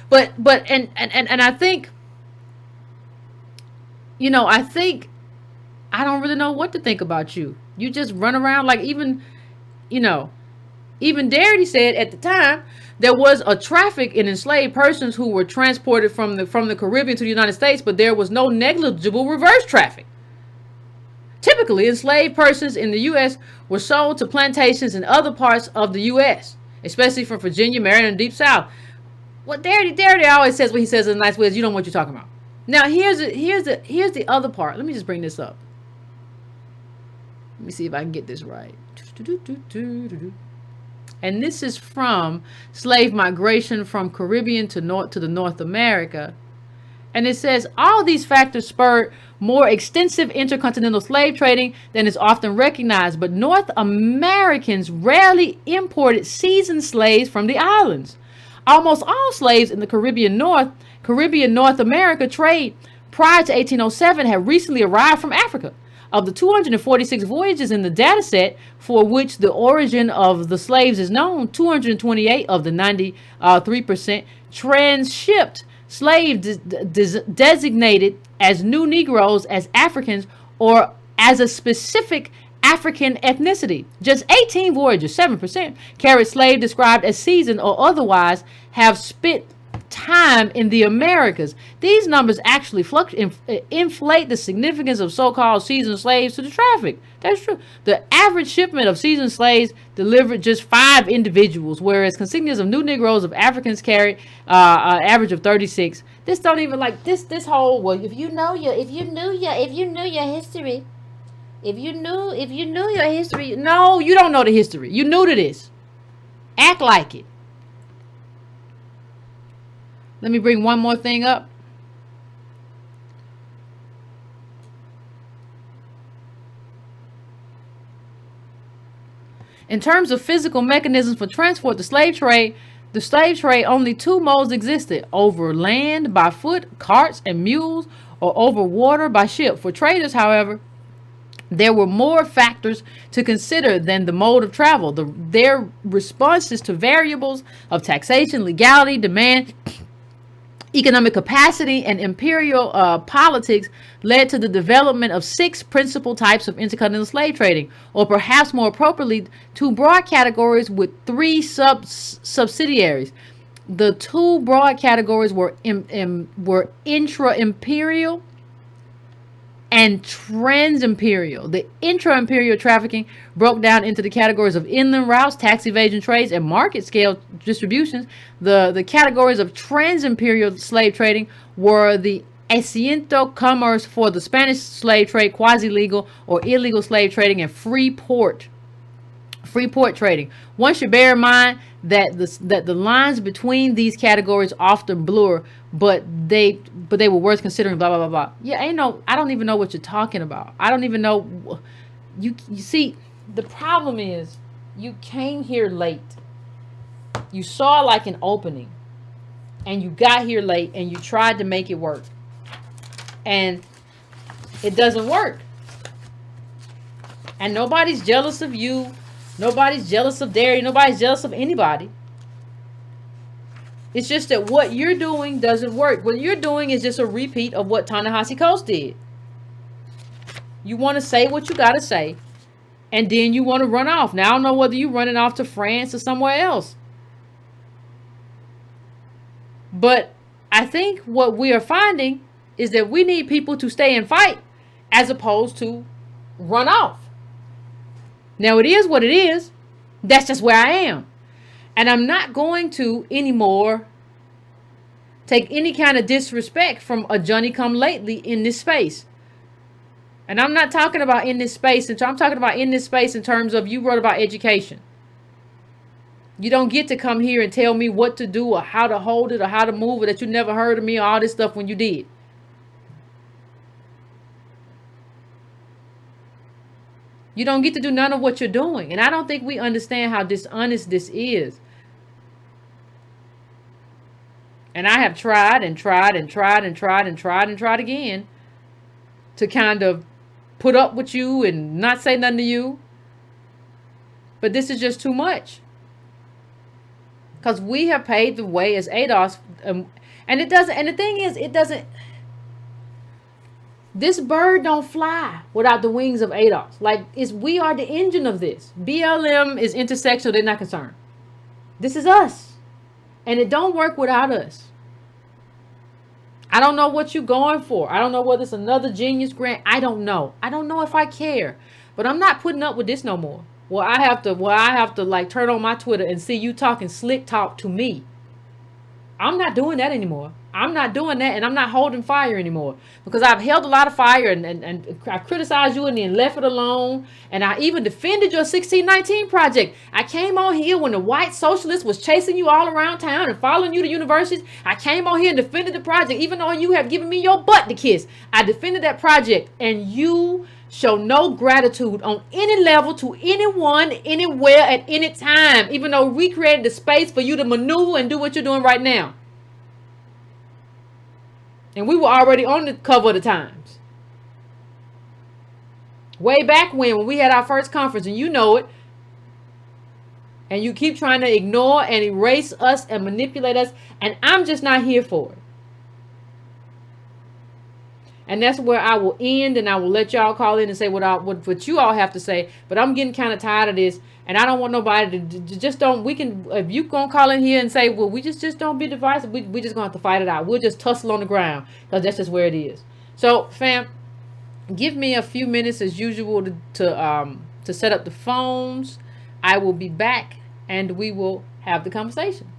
But I think, I think I don't really know what to think about you. You just run around like even Darity said at the time there was a traffic in enslaved persons who were transported from the Caribbean to the United States, but there was no negligible reverse traffic. Typically, enslaved persons in the U.S. were sold to plantations in other parts of the U.S., especially from Virginia, Maryland, and Deep South. What Darity always says what he says in a nice way is, you don't know what you're talking about. Now, here's the other part. Let me just bring this up. Let me see if I can get this right. And this is from slave migration from Caribbean to North America. And it says all these factors spurred more extensive intercontinental slave trading than is often recognized, but North Americans rarely imported seasoned slaves from the islands. Almost all slaves in the Caribbean North America trade prior to 1807 had recently arrived from Africa. Of the 246 voyages in the data set for which the origin of the slaves is known, 228 of the 93% transshipped slaves designated as new Negroes as Africans or as a specific African ethnicity. Just 18 voyages, 7%, carried slaves described as seasoned or otherwise have spent time in the Americas. These numbers actually inflate the significance of so-called seasoned slaves to the traffic. That's true. The average shipment of seasoned slaves delivered just 5 individuals, whereas consignments of new Negroes of Africans carried an average of 36. This don't even like this whole, well, if you knew your history. If you knew your history. No, you don't know the history. You new to this. Act like it. Let me bring one more thing up. In terms of physical mechanisms for transport, the slave trade, only 2 modes existed: over land by foot, carts and mules, or over water by ship. For traders, however, there were more factors to consider than the mode of travel. Their responses to variables of taxation, legality, demand, economic capacity, and imperial politics led to the development of 6 principal types of intercontinental slave trading, or perhaps more appropriately, 2 broad categories with 3 subsidiaries. The 2 broad categories were intra-imperial and trans-imperial. The intra-imperial trafficking broke down into the categories of inland routes, tax evasion trades, and market scale distributions. The categories of trans-imperial slave trading were the asiento commerce for the Spanish slave trade, quasi-legal or illegal slave trading, and free port trading. One should bear in mind that the lines between these categories often blur, but they were worth considering. Blah blah blah blah. Yeah, I don't even know what you're talking about. I don't even know. You see, the problem is you came here late. You saw like an opening, and you got here late, and you tried to make it work, and it doesn't work. And nobody's jealous of you. Nobody's jealous of Darry. Nobody's jealous of anybody. It's just that what you're doing doesn't work. What you're doing is just a repeat of what Ta-Nehisi Coates did. You want to say what you got to say, and then you want to run off. Now, I don't know whether you're running off to France or somewhere else. But I think what we are finding is that we need people to stay and fight as opposed to run off. Now, it is what it is. That's just where I am. And I'm not going to anymore take any kind of disrespect from a Johnny come lately in this space. And I'm not talking about in this space. I'm talking about in this space in terms of you wrote about education. You don't get to come here and tell me what to do or how to hold it or how to move it, that you never heard of me or all this stuff when you did. You don't get to do none of what you're doing. And I don't think we understand how dishonest this is. And I have tried and tried and tried and tried and tried and tried again to kind of put up with you and not say nothing to you. But this is just too much. Because we have paved the way as ADOS. And it doesn't, and the thing is, it doesn't, this bird don't fly without the wings of ADOS. Like, we are the engine of this. BLM is intersectional, they're not concerned. This is us. And it don't work without us. I don't know what you're going for. I don't know whether it's another Genius grant. I don't know. I don't know if I care. But I'm not putting up with this no more. I have to like turn on my Twitter and see you talking slick talk to me. I'm not doing that anymore. I'm not doing that, and I'm not holding fire anymore, because I've held a lot of fire and I've criticized you and then left it alone. And I even defended your 1619 project. I came on here when the white socialist was chasing you all around town and following you to universities. I came on here and defended the project, even though you have given me your butt to kiss. I defended that project, and you show no gratitude on any level to anyone, anywhere, at any time, even though we created the space for you to maneuver and do what you're doing right now. And we were already on the cover of the Times. Way back when we had our first conference, and you know it. And you keep trying to ignore and erase us and manipulate us. And I'm just not here for it. And that's where I will end, and I will let y'all call in and say what you all have to say. But I'm getting kind of tired of this. And I don't want nobody to just don't, we can, if you gonna call in here and say, well, we just don't be divisive, we just gonna have to fight it out. We'll just tussle on the ground, because that's just where it is. So, fam, give me a few minutes as usual to set up the phones. I will be back, and we will have the conversation.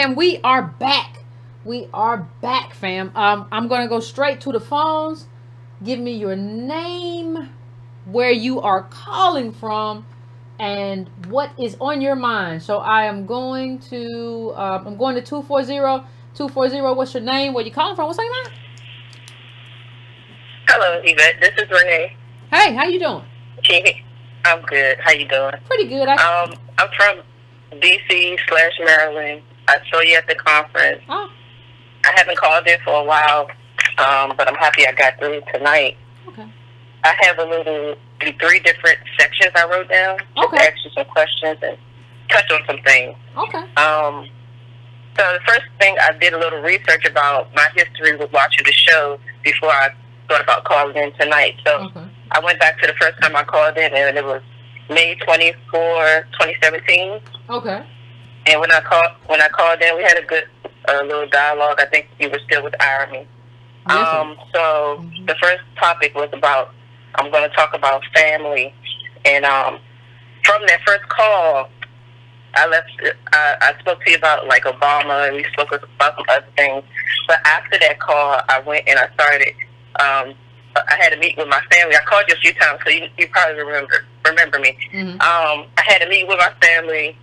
fam, we are back. We are back, fam. I'm gonna go straight to the phones. Give me your name, where you are calling from, and what is on your mind. So I am going to 240. What's your name? Where you calling from? What's on your mind? Hello, Yvette. This is Renee. Hey, how you doing? I'm good. How you doing? Pretty good. I'm from DC/Maryland. I saw you at the conference. Oh. I haven't called in for a while, but I'm happy I got through tonight. Okay. I have 3 different sections I wrote down. Okay. To ask you some questions and touch on some things. Okay. So the first thing, I did a little research about my history with watching the show before I thought about calling in tonight. So I went back to the first time I called in, and it was May 24, 2017. Okay. And when I called in, we had a good little dialogue. I think you were still with Irony. Yes, so the first topic was about, I'm going to talk about family. And from that first call, I spoke to you about like Obama, and we spoke about some other things. But after that call, I went and I started. I had to meet with my family. I called you a few times, so you probably remember me. Mm-hmm. I had to meet with my family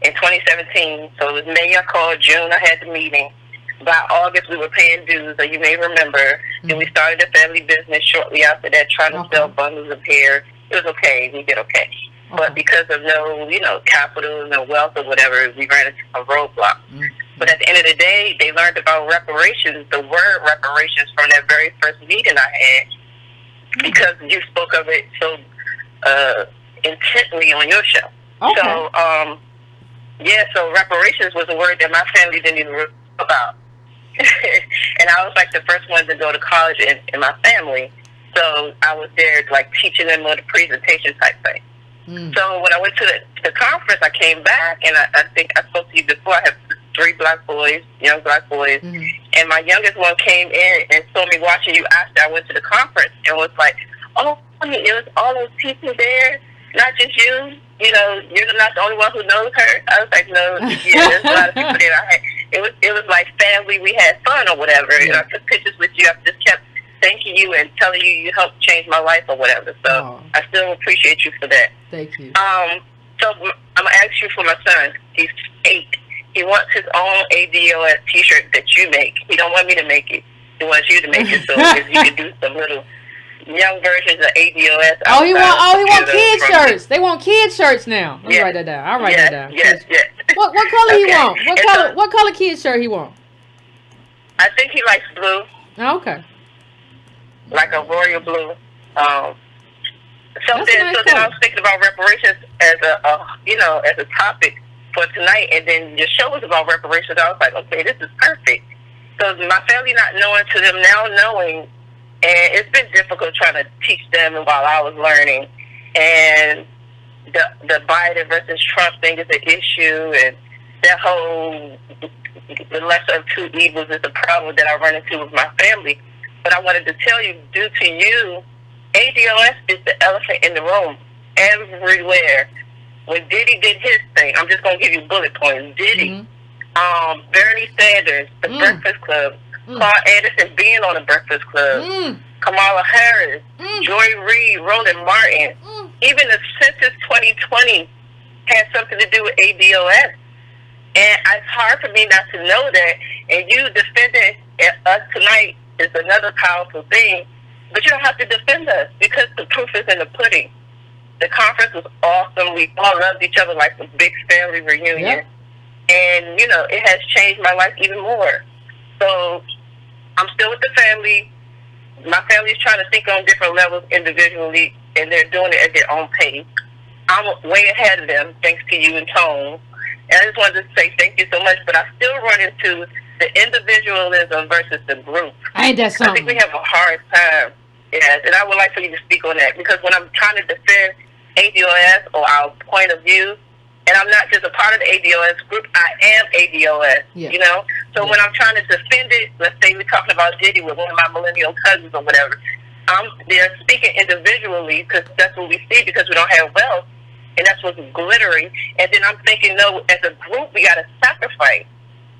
in 2017. So it was May I called, June I had the meeting. By August we were paying dues, so you may remember. Mm-hmm. And we started a family business shortly after that, trying to sell bundles of hair. It was okay. We did okay. But because of no, capital, no wealth or whatever, we ran into a roadblock. Mm-hmm. But at the end of the day, they learned about reparations, the word reparations, from that very first meeting I had, because you spoke of it so intently on your show. Okay. So reparations was a word that my family didn't even know about. And I was like the first one to go to college in my family. So I was there like teaching them on the presentation type thing. So when I went to the conference, I came back, and I think I spoke to you before. I have 3 black boys, young black boys, and my youngest one came in and saw me watching you after I went to the conference, and was like, "Oh, it was all those people there, not just you. You're not the only one who knows her." I was like, "No, yeah, there's a lot of people there." It was like family. We had fun or whatever. And I took pictures with you. I just kept thanking you and telling you helped change my life or whatever. So I still appreciate you for that. Thank you. So I'm gonna ask you for my son. He's 8. He wants his own ADOS T-shirt that you make. He don't want me to make it. He wants you to make it. So if you could do some little young versions of ADOS. He want kid shirts. They want kid shirts now. Let me write that down. I'll write that down. Yes. What color he want? What color kid shirt he want? I think he likes blue. Oh, okay. Like a royal blue. So then I was thinking about reparations as a topic for tonight, and then your show was about reparations. I was like, okay, this is perfect. So my family not knowing to them now knowing, and it's been difficult trying to teach them while I was learning. And the Biden versus Trump thing is an issue, and that whole the lesser of 2 evils is a problem that I run into with my family. But I wanted to tell you, due to you, ADOS is the elephant in the room everywhere. When Diddy did his thing, I'm just going to give you bullet points. Diddy, Bernie Sanders, the Breakfast Club, Carl Anderson being on the Breakfast Club, Kamala Harris, Joy Reid, Roland Martin, even the Census 2020 had something to do with ADOS. And it's hard for me not to know that. And you defending us tonight is another powerful thing. But you don't have to defend us, because the proof is in the pudding. The conference was awesome. We all loved each other like a big family reunion. Yep. And, it has changed my life even more. So I'm still with the family. My family's trying to think on different levels individually, and they're doing it at their own pace. I'm way ahead of them, thanks to you and Tone. And I just wanted to say thank you so much, but I still run into the individualism versus the group. Ain't that something? I think we have a hard time. Yes, and I would like for you to speak on that, because when I'm trying to defend ADOS or our point of view, and I'm not just a part of the ADOS group, I am ADOS, So when I'm trying to defend it, let's say we're talking about Diddy with one of my millennial cousins or whatever, they're speaking individually, because that's what we see, because we don't have wealth, and that's what's glittering. And then I'm thinking, no, as a group, we got to sacrifice.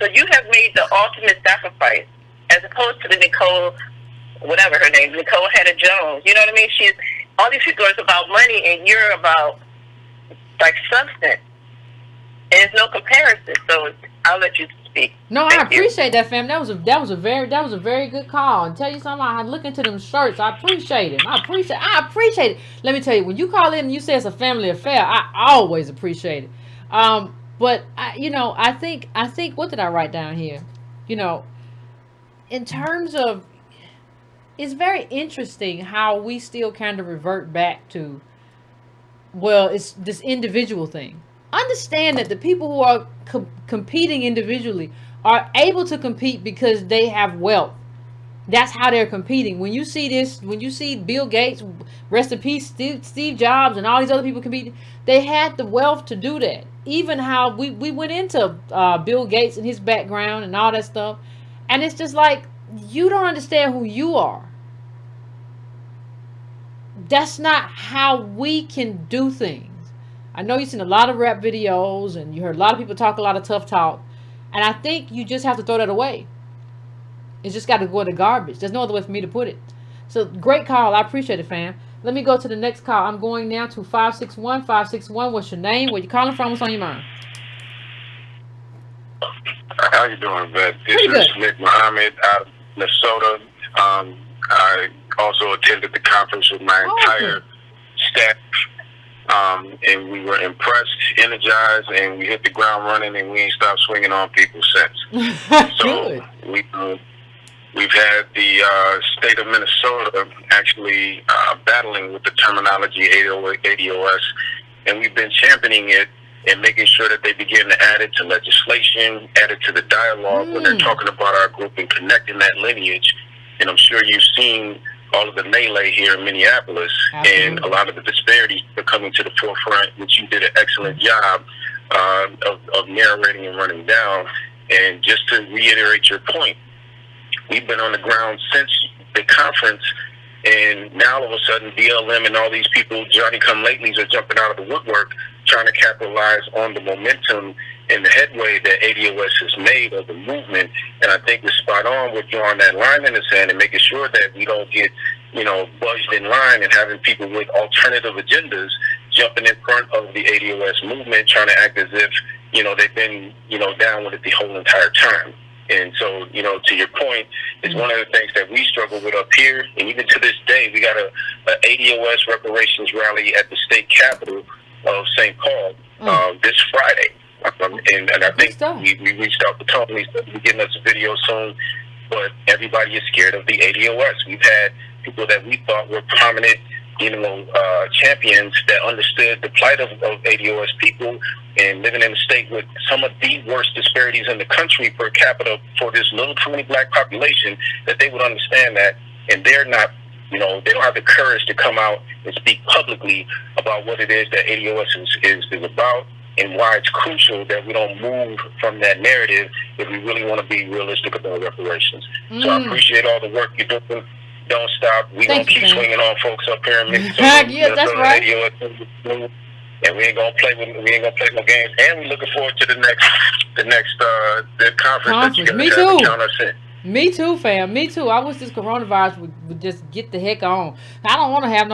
So you have made the ultimate sacrifice, as opposed to the Nicole, whatever her name, Nicole Hannah Jones. You know what I mean? She's all these people are about money, and you're about like substance. And there's no comparison. So I'll let you speak. No, Thank I appreciate that, fam. That was a very good call. And tell you something, I look into them shirts. I appreciate it. I appreciate it. Let me tell you, when you call in and you say it's a family affair, I always appreciate it. But I think what did I write down here? In terms of, it's very interesting how we still kind of revert back to, well, it's this individual thing. Understand that the people who are competing individually are able to compete because they have wealth. That's how they're competing. When you see Bill Gates, rest in peace, Steve Jobs, and all these other people competing, they had the wealth to do that. Even how we went into Bill Gates and his background and all that stuff. And it's just like, you don't understand who you are. That's not how we can do things. I know you've seen a lot of rap videos and you heard a lot of people talk a lot of tough talk. And I think you just have to throw that away. It's just got to go in the garbage. There's no other way for me to put it. So great call. I appreciate it, fam. Let me go to the next call. I'm going now to 561. 561, what's your name? Where you calling from? What's on your mind? How you doing, Yvette? This Pretty is good. Nick Muhammad out of Minnesota. I also attended the conference with my entire staff. And we were impressed, energized, and we hit the ground running, and we ain't stopped swinging on people since. So we've had the state of Minnesota actually battling with the terminology ADOS, and we've been championing it and making sure that they begin to add it to legislation, add it to the dialogue when they're talking about our group and connecting that lineage. And I'm sure you've seen all of the melee here in Minneapolis. Absolutely. And a lot of the disparities are coming to the forefront, which you did an excellent job of narrating and running down. And just to reiterate your point, we've been on the ground since the conference, and now all of a sudden BLM and all these people, Johnny-come-latelys, are jumping out of the woodwork trying to capitalize on the momentum and the headway that ADOS has made of the movement. And I think we're spot on with drawing that line in the sand and making sure that we don't get, buzzed in line and having people with alternative agendas jumping in front of the ADOS movement, trying to act as if, they've been, down with it the whole entire time. And so, to your point, it's one of the things that we struggle with up here. And even to this day, we got a ADOS reparations rally at the state capitol of St. Paul this Friday. And I think we reached out to Tony, so we're getting us a video soon. But everybody is scared of the ADOS. We've had people that we thought were prominent, champions that understood the plight of ADOS people and living in a state with some of the worst disparities in the country per capita for this little tiny black population, that they would understand that. And they're not, they don't have the courage to come out and speak publicly about what it is that ADOS is about, and why it's crucial that we don't move from that narrative if we really want to be realistic about reparations. So I appreciate all the work you're doing. Don't stop. We're going to keep swinging on folks up here in Minnesota. Yeah, that's right. And we ain't gonna play no games. And we're looking forward to the conference that you guys have to count us in. Me too, fam. Me too. I wish this coronavirus would just get the heck on. I don't want to have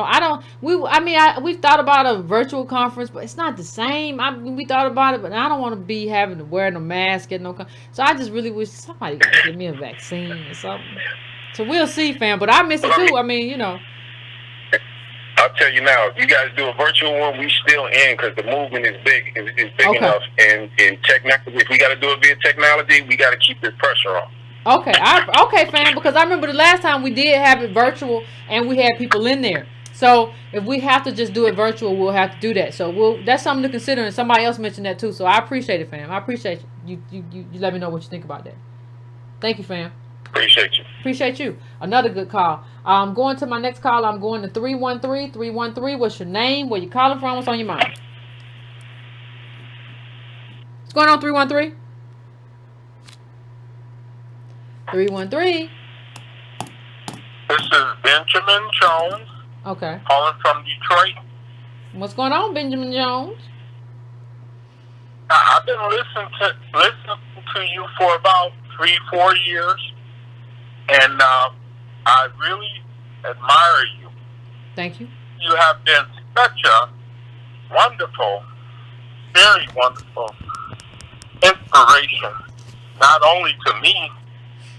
we've thought about a virtual conference, but it's not the same. We thought about it, but I don't want to be having to wear no mask, so I just really wish somebody could give me a vaccine or something. So we'll see, fam. But I miss it too. I'll tell you now, if you guys do a virtual one, we still in, because the movement is big enough. And in technology, if we got to do it via technology, we got to keep the pressure on. Okay, fam. Because I remember the last time we did have it virtual and we had people in there. So if we have to just do it virtual, we'll have to do that. So that's something to consider. And somebody else mentioned that too. So I appreciate it, fam. I appreciate you. You let me know what you think about that. Thank you, fam. Appreciate you. Another good call. Going to my next call. I'm going to 313. 313. What's your name? Where you calling from? What's on your mind? What's going on, 313? 313. This is Benjamin Jones. Okay. Calling from Detroit. What's going on, Benjamin Jones? I've been listening to to you for about 3-4 years, and I really admire you. Thank you. You have been such a wonderful, very wonderful inspiration, not only to me,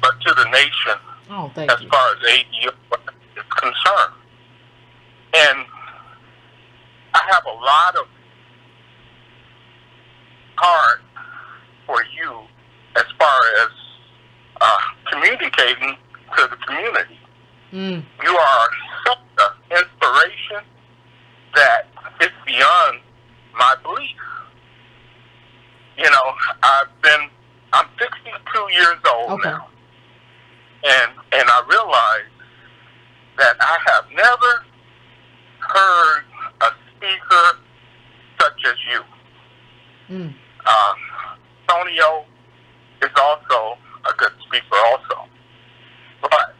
but to the nation Oh, thank as you. far as ADO is concerned. And I have a lot of heart for you as far as communicating to the community. Mm. You are such an inspiration that is beyond my belief. You know, I'm 62 years old Okay. now, and I realize that I have never heard a speaker such as you. Mm. Antonio is also a good speaker also. But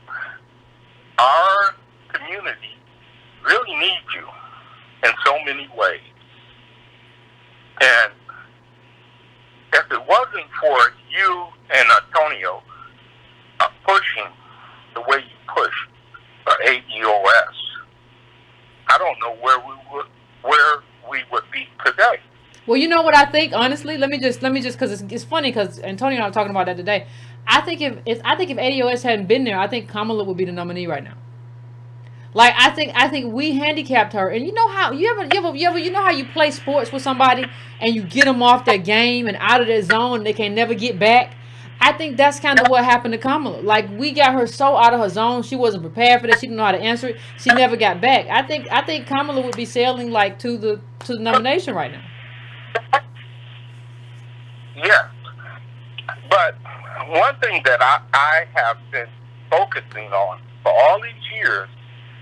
our community really needs you in so many ways. And if it wasn't for you and Antonio pushing the way you push for ADOS, I don't know where we would be today. Well, you know what I think, honestly. Let me just, because it's funny, because Antonio and I were talking about that today. I think if ADOS hadn't been there, I think Kamala would be the nominee right now. Like I think we handicapped her, and you know how you know how you play sports with somebody and you get them off their game and out of their zone and they can never get back. I think that's kind of what happened to Kamala. Like we got her so out of her zone, she wasn't prepared for that. She didn't know how to answer it. She never got back. I think Kamala would be sailing like to the nomination right now. Yes. But one thing that I have been focusing on for all these years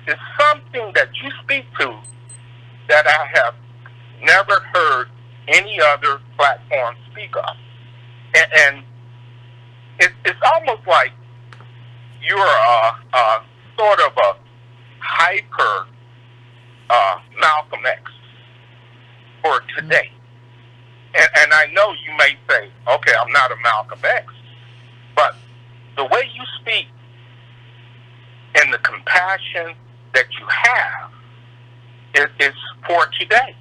is something that you speak to that I have never heard any other platform speak of. And it's almost like you're a sort of a hyper Malcolm X for today. And I know you may say, okay, I'm not a Malcolm X, but the way you speak and the compassion that you have is for today.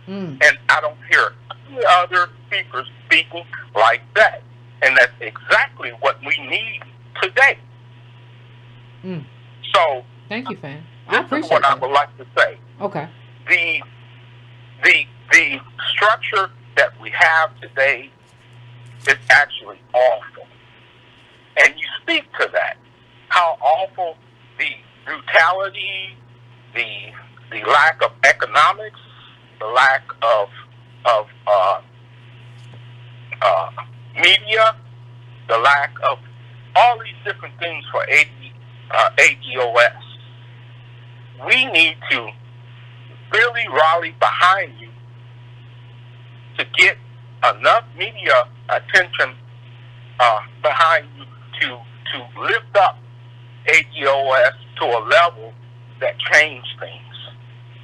Mm. And I don't hear any other speakers speaking like that. And that's exactly what we need today. Mm. So, Thank you, fan. I this is appreciate what that. I would like to say. Okay. The structure that we have today is actually awful. And you speak to that, how awful the brutality, the lack of economics, the lack of media, the lack of all these different things for ADOS. We need to really rally behind you to get enough media attention behind you to lift up ADOS to a level that change things.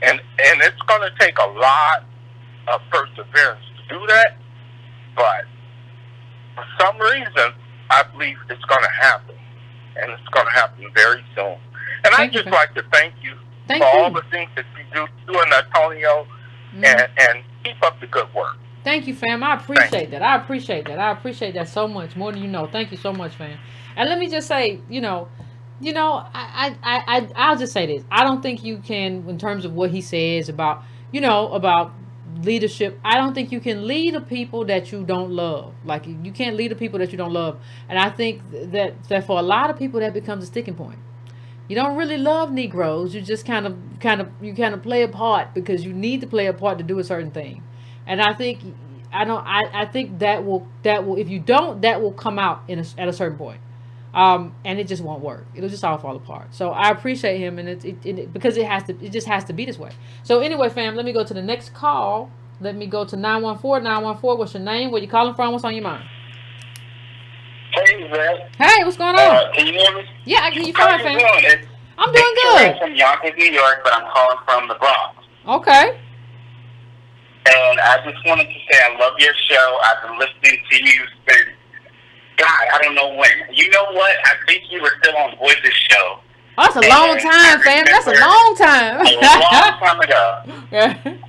And it's going to take a lot of perseverance to do that, but for some reason, I believe it's going to happen, and it's going to happen very soon. And I'd just like to thank you for all the things that you do and Antonio, and keep up the good work. Thank you, fam. I appreciate that. I appreciate that so much, more than you know. Thank you so much, fam. And let me just say, I'll just say this. I don't think you can, in terms of what he says about leadership, I don't think you can lead the people that you don't love. Like, you can't lead the people that you don't love. And I think that for a lot of people, that becomes a sticking point. You don't really love Negroes. You just kind of play a part because you need to play a part to do a certain thing. And I think that will if you don't, that will come out at a certain point. And it just won't work. It'll just all fall apart. So I appreciate him, and because it just has to be this way. So anyway, fam, let me go to the next call. Let me go to 914. 914. What's your name? Where you calling from? What's on your mind? Hey, Yvette. Hey, what's going on? Can you hear me? Yeah, I can hear you fine, fam. I'm doing I'm good. from Yonkers, New York, but I'm calling from the Bronx. Okay. And I just wanted to say I love your show. I've been listening to you since I don't know when. You know what? I think you were still on Voice's show. Oh, that's a long time, fam. That's a long time. A long time ago.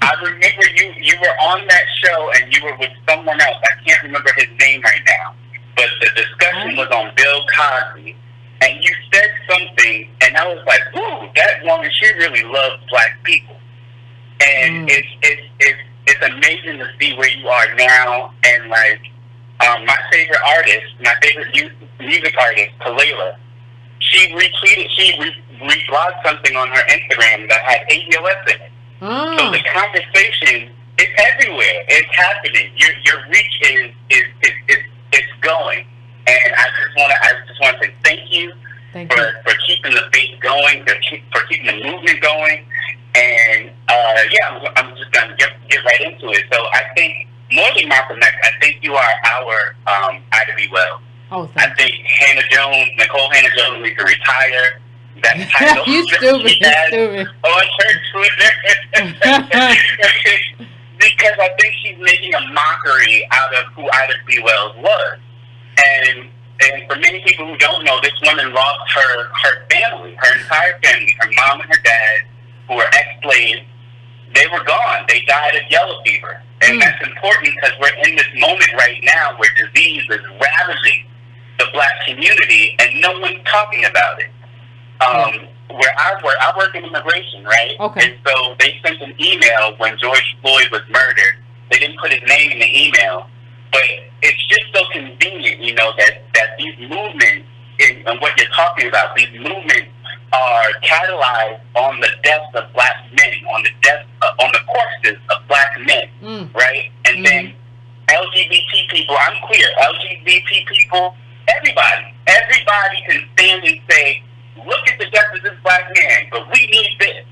I remember you were on that show and you were with someone else. I can't remember his name right now. But the discussion was on Bill Cosby. And you said something, and I was like, ooh, that woman, she really loves black people. And it's amazing to see where you are now. And, like, my favorite artist, my favorite music artist, Kalela, she reblogged something on her Instagram that had ADOS in it. So the conversation is everywhere. It's happening. Your reach is going. And I just want to say thank you for keeping the faith going, for keeping the movement going. And I'm just gonna get right into it. So I think more than Malcolm X, I think you are our Ida B. Wells. Oh, I think Nicole Hannah Jones needs to retire. That title you stupid. On her Twitter. Because I think she's making a mockery out of who Ida B. Wells was. And for many people who don't know, this woman lost her family, her entire family, her mom and her dad, who were ex-slaves. They were gone. They died of yellow fever. And that's important because we're in this moment right now where disease is ravaging the black community and no one's talking about it. Where I work in immigration, right? Okay. And so they sent an email when George Floyd was murdered. They didn't put his name in the email, but it's just so convenient, you know, that these movements and what you're talking about, these movements are catalyzed on the deaths of black men, on the corpses of black men, right? And then LGBT people, I'm queer, LGBT people, everybody can stand and say, look at the death of this black man, but we need this.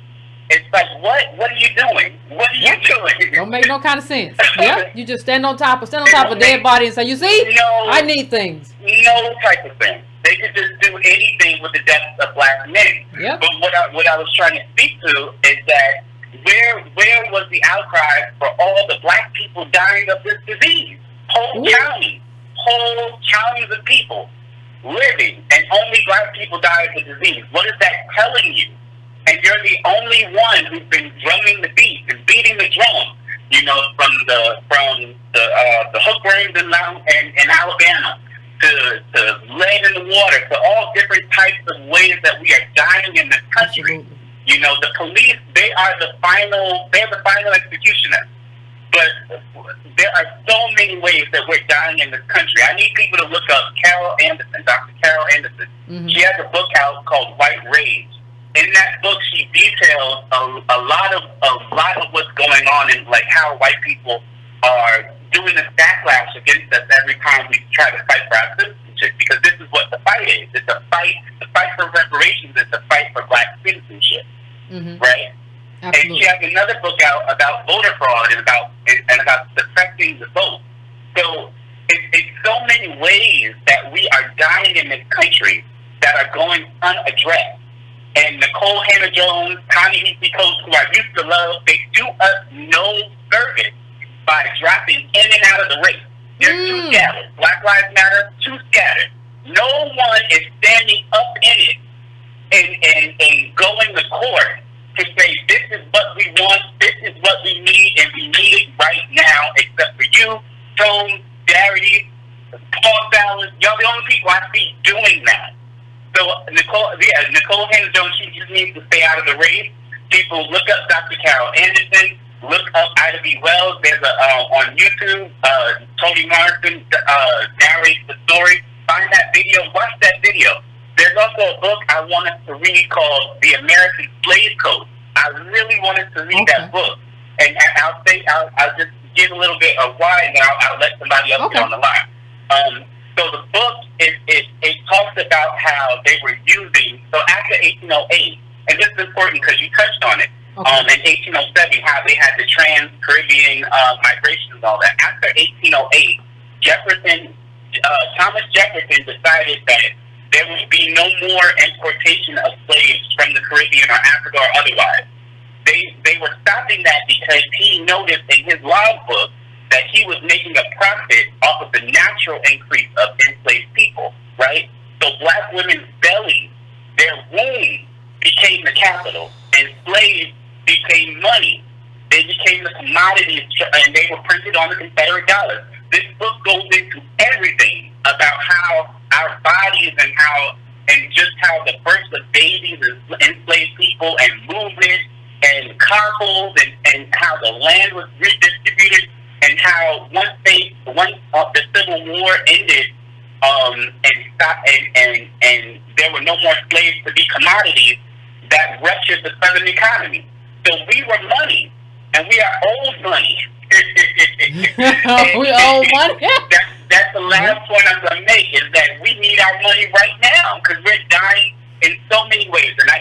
It's like, what are you doing? What are you doing? Don't make no kind of sense. Yep. You just stand on top of a dead body and say, you see? No, I need things. No type of thing. They could just do anything with the death of black men. Yep. But what I was trying to speak to is that where was the outcry for all the black people dying of this disease? Whole counties of people living, and only black people die of the disease. What is that telling you? And you're the only one who's been drumming the beat and beating the drum. You know, from the hookworms in Alabama to lead in the water to all different types of ways that we are dying in this country. Absolutely. You know, the police, they're the final executioner. But there are so many ways that we're dying in this country. I need people to look up Dr. Carol Anderson. She has a book out called White Rage. In that book, she details a lot of what's going on and like how white people are doing this backlash against us every time we try to fight for our citizenship. Because this is what the fight is. It's a fight. The fight for reparations is a fight for black citizenship, right? Absolutely. And she has another book out about voter fraud and about suppressing the vote. So it's so many ways that we are dying in this country that are going unaddressed. And Nicole Hannah Jones, Ta-Nehisi Coates, who I used to love, they do us no service by dropping in and out of the race. They're too scattered. Black Lives Matter, too scattered. No one is standing up in it and going to court to say, this is what we want, this is what we need, and we need it right now, except for you, Tone, Darity, Paul Sallis. Y'all the only people I see doing that. So Nicole Hannah Jones, she just needs to stay out of the race. People look up Dr. Carol Anderson, look up Ida B. Wells. There's on YouTube, Toni Morrison narrates the story. Find that video, watch that video. There's also a book I wanted to read called The American Slave Code. I really wanted to read that book. And I'll just give a little bit of why, and then I'll let somebody else get on the line. So the book, it talks about how they were using, so after 1808, and this is important because you touched on it, in 1807, how they had the trans-Caribbean migration and all that. After 1808, Thomas Jefferson decided that there would be no more importation of slaves from the Caribbean or Africa or otherwise. They were stopping that because he noticed in his logbook that he he was making a profit off of the natural increase of enslaved people, right? So black women's bellies, their womb became the capital, and slaves became money. They became the commodities, and they were printed on the Confederate dollars. This book goes into everything about how our bodies and just how the birth of babies and enslaved people and movement and carpels and how the land was redistributed and how once the Civil War ended and there were no more slaves to be commodities, that ruptured the Southern economy. So we were money, and we are old money. We owe money. That's the last point I'm going to make, is that we need our money right now because we're dying in so many ways. And I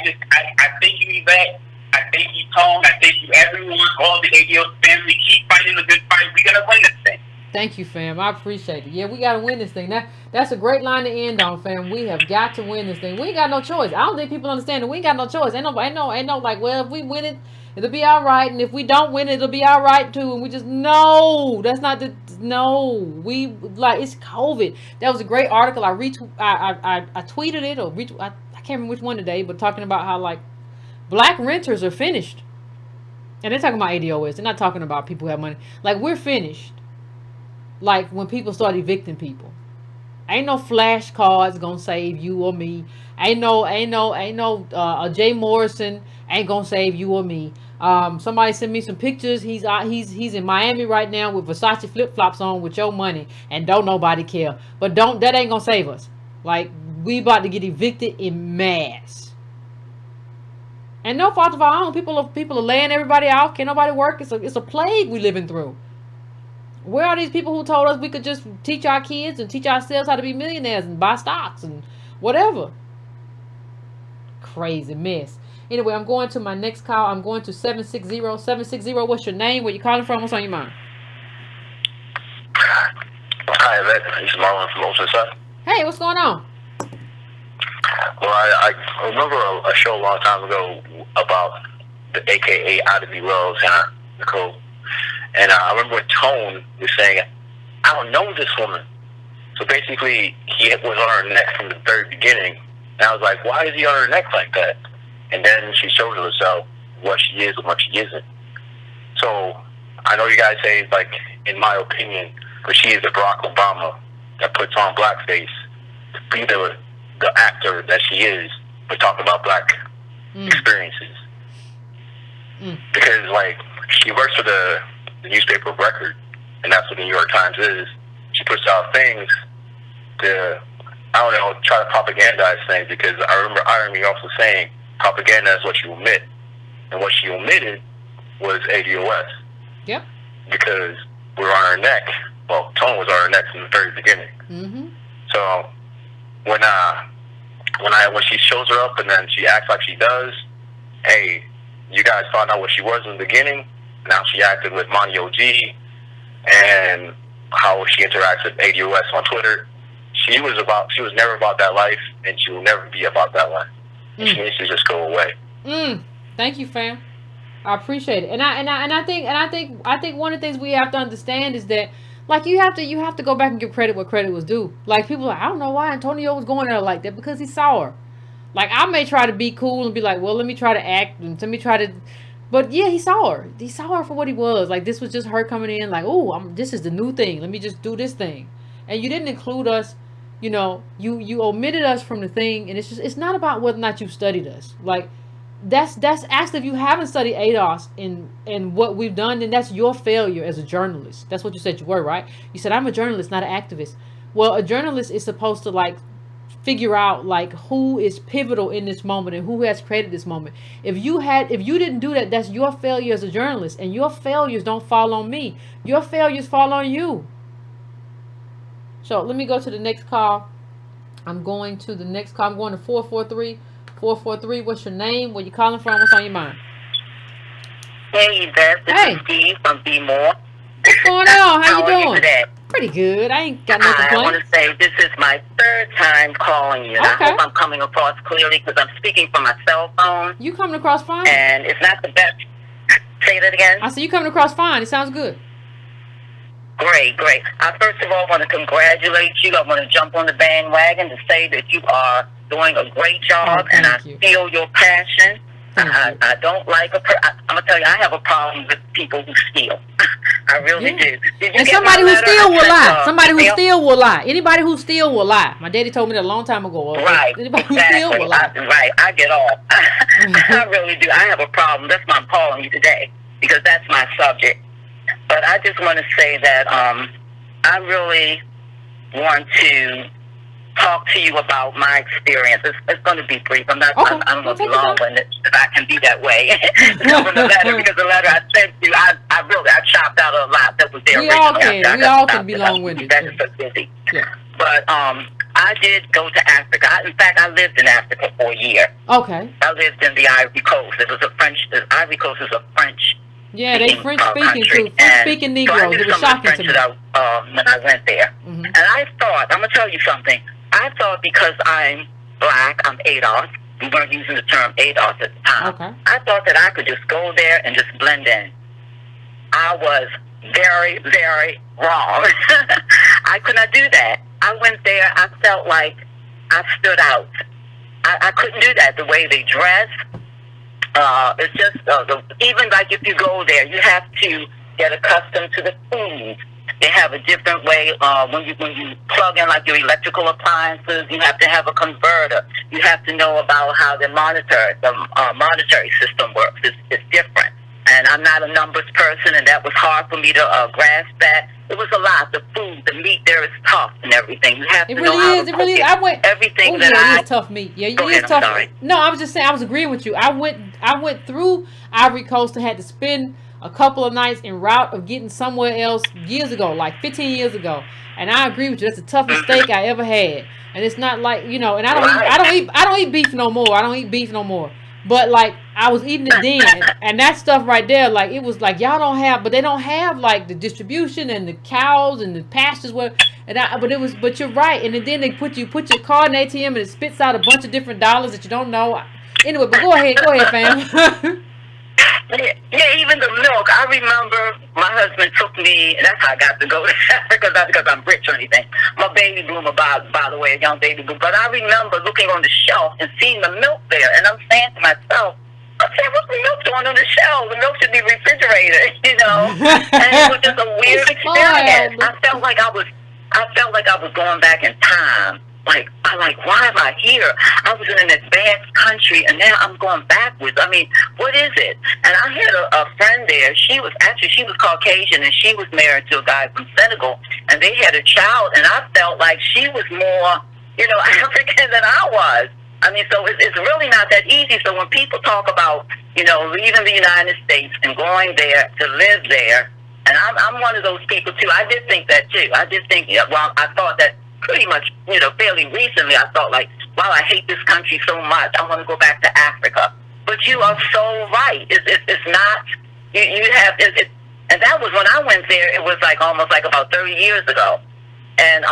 thank you, Yvette. I thank you, Tone. I thank you, everyone, all the ADO family. Keep fighting the good fight. We're going to win this thing. Thank you, fam. I appreciate it. Yeah, we got to win this thing. That's a great line to end on, fam. We have got to win this thing. We ain't got no choice. I don't think people understand that we ain't got no choice. Ain't no like, well, if we win it, it'll be all right. And if we don't win it, it'll be all right too. And we just, no, that's not the, no. We, like, it's COVID. That was a great article. I tweeted it or I can't remember which one today, but talking about how, like, black renters are finished. And they're talking about ADOS. They're not talking about people who have money. Like, we're finished. Like, when people start evicting people. Ain't no flashcards gonna save you or me. Ain't no Jay Morrison ain't gonna save you or me. Somebody sent me some pictures. He's in Miami right now with Versace flip-flops on with your money, and don't nobody care. But that ain't gonna save us. Like, we about to get evicted in mass. And no fault of our own. People are laying everybody out. Can't nobody work. It's a plague we living through. Where are these people who told us we could just teach our kids and teach ourselves how to be millionaires and buy stocks and whatever? Crazy mess. Anyway, I'm going to my next call. I'm going to 760. 760, what's your name? Where you calling from? What's on your mind? Hi, Yvette. This is Marlon from Oceanside. Hey, what's going on? Well, I remember a show a long time ago about the AKA Oddity Wells and Nicole. And I remember when Tone was saying, I don't know this woman. So basically, he was on her neck from the very beginning. And I was like, why is he on her neck like that? And then she showed herself what she is and what she isn't. So I know you guys say, like, in my opinion, but she is the Barack Obama that puts on blackface to be the actor that she is, but talk about black experiences. Because, like, she works for the newspaper of record, and that's what the New York Times is. She puts out things to, I don't know, try to propagandize things, because I remember Irony also saying propaganda is what you omit, and what she omitted was ADOS. Yep. Because we were on her neck. Well, Tone was on her neck from the very beginning. Mm-hmm. So when she shows her up and then she acts like she does, hey, you guys found out what she was in the beginning. Now she acted with Monty OG and how she interacts with ADOS on Twitter. She was never about that life, and she will never be about that life. And she needs to just go away. Thank you, fam. I appreciate it. And I think one of the things we have to understand is that, like, you have to go back and give credit where credit was due. Like, people are like, I don't know why Antonio was going there like that, because he saw her. Like, I may try to be cool and be like, well, let me try to act and let me try to. But yeah, he saw her. He saw her for what he was. Like, this was just her coming in like, oh, this is the new thing. Let me just do this thing. And you didn't include us. You know, you omitted us from the thing. And it's not about whether or not you studied us. Like, that's actually, if you haven't studied ADOS and what we've done, then that's your failure as a journalist. That's what you said you were, right? You said, I'm a journalist, not an activist. Well, a journalist is supposed to, like, figure out, like, who is pivotal in this moment and who has created this moment. If you didn't do that, that's your failure as a journalist, and your failures don't fall on me. Your failures fall on you. So let me go to the next call. I'm going to 443. 443, what's your name? Where you calling from? What's on your mind? Hey, Yvette, this is Steve from B More. What's going on? How you doing? Are you today? Pretty good. I ain't got no complaints. I want to say this is my third time calling you. And I hope I'm coming across clearly, because I'm speaking from my cell phone. You coming across fine. And it's not the best. Say that again. I said you coming across fine. It sounds good. Great, great. I first of all want to congratulate you. I want to jump on the bandwagon to say that you are doing a great job, and I feel your passion. I don't like I'm gonna tell you, I have a problem with people who steal. I really do. And somebody who steal will lie. Somebody who steal will lie. Anybody who steal will lie. My daddy told me that a long time ago. Right. Anybody who steal will lie. Right. I get off. I really do. I have a problem. That's why I'm calling you today, because that's my subject. But I just want to say that I really want to talk to you about my experience. It's going to be brief. I don't want to be long-winded, if I can be that way. Because the letter I sent you, I chopped out a lot that was there originally. We all can be long-winded. That is so busy. Yeah. But I did go to Africa. In fact, I lived in Africa for a year. Okay. I lived in the Ivory Coast. It was Ivory Coast is a French. Yeah, they French-speaking too. French-speaking Negroes. It was shocking to me. When I went there. Mm-hmm. And I thought, I'm going to tell you something. I thought because I'm black, I'm ADOS. We weren't using the term ADOS at the time. Okay. I thought that I could just go there and just blend in. I was very, very wrong. I could not do that. I went there, I felt like I stood out. I couldn't do that. The way they dress, it's just, even like if you go there, you have to get accustomed to the food. They have a different way. When you plug in like your electrical appliances, you have to have a converter. You have to know about how the monetary system works. It's different. And I'm not a numbers person, and that was hard for me to grasp that. It was a lot. The food, the meat there is tough and everything. You have to know how to cook it. It really is. Everything that it is tough meat. Yeah, it is tough. Sorry. No, I was just saying. I was agreeing with you. I went through Ivory Coast and had to spend a couple of nights en route of getting somewhere else years ago, like 15 years ago. And I agree with you. That's the toughest steak I ever had. And it's not like, and I don't eat beef no more. I don't eat beef no more. But like I was eating it then, and that stuff right there, like it was like y'all don't have, but they don't have like the distribution and the cows and the pastures where, but you're right. And then they put your card in ATM and it spits out a bunch of different dollars that you don't know. Anyway, but go ahead, fam. Yeah, even the milk. I remember my husband took me, and that's how I got to go to Africa, not because I'm rich or anything. My baby bloomer, by the way, a young baby bloomer. But I remember looking on the shelf and seeing the milk there, and I'm saying to myself, what's the milk doing on the shelf? The milk should be refrigerated, And it was just a weird experience. I felt like I was going back in time. Why am I here? I was in an advanced country, and now I'm going backwards. I mean, what is it? And I had a friend there. She was Caucasian, and she was married to a guy from Senegal, and they had a child, and I felt like she was more, African than I was. I mean, so it's really not that easy. So when people talk about, leaving the United States and going there to live there, and I'm one of those people, too. I did think that, too. I did think, I thought that pretty much, fairly recently, I thought like, wow, I hate this country so much. I want to go back to Africa. But you are so right. It's not, you have, and that was when I went there, it was like almost like about 30 years ago. And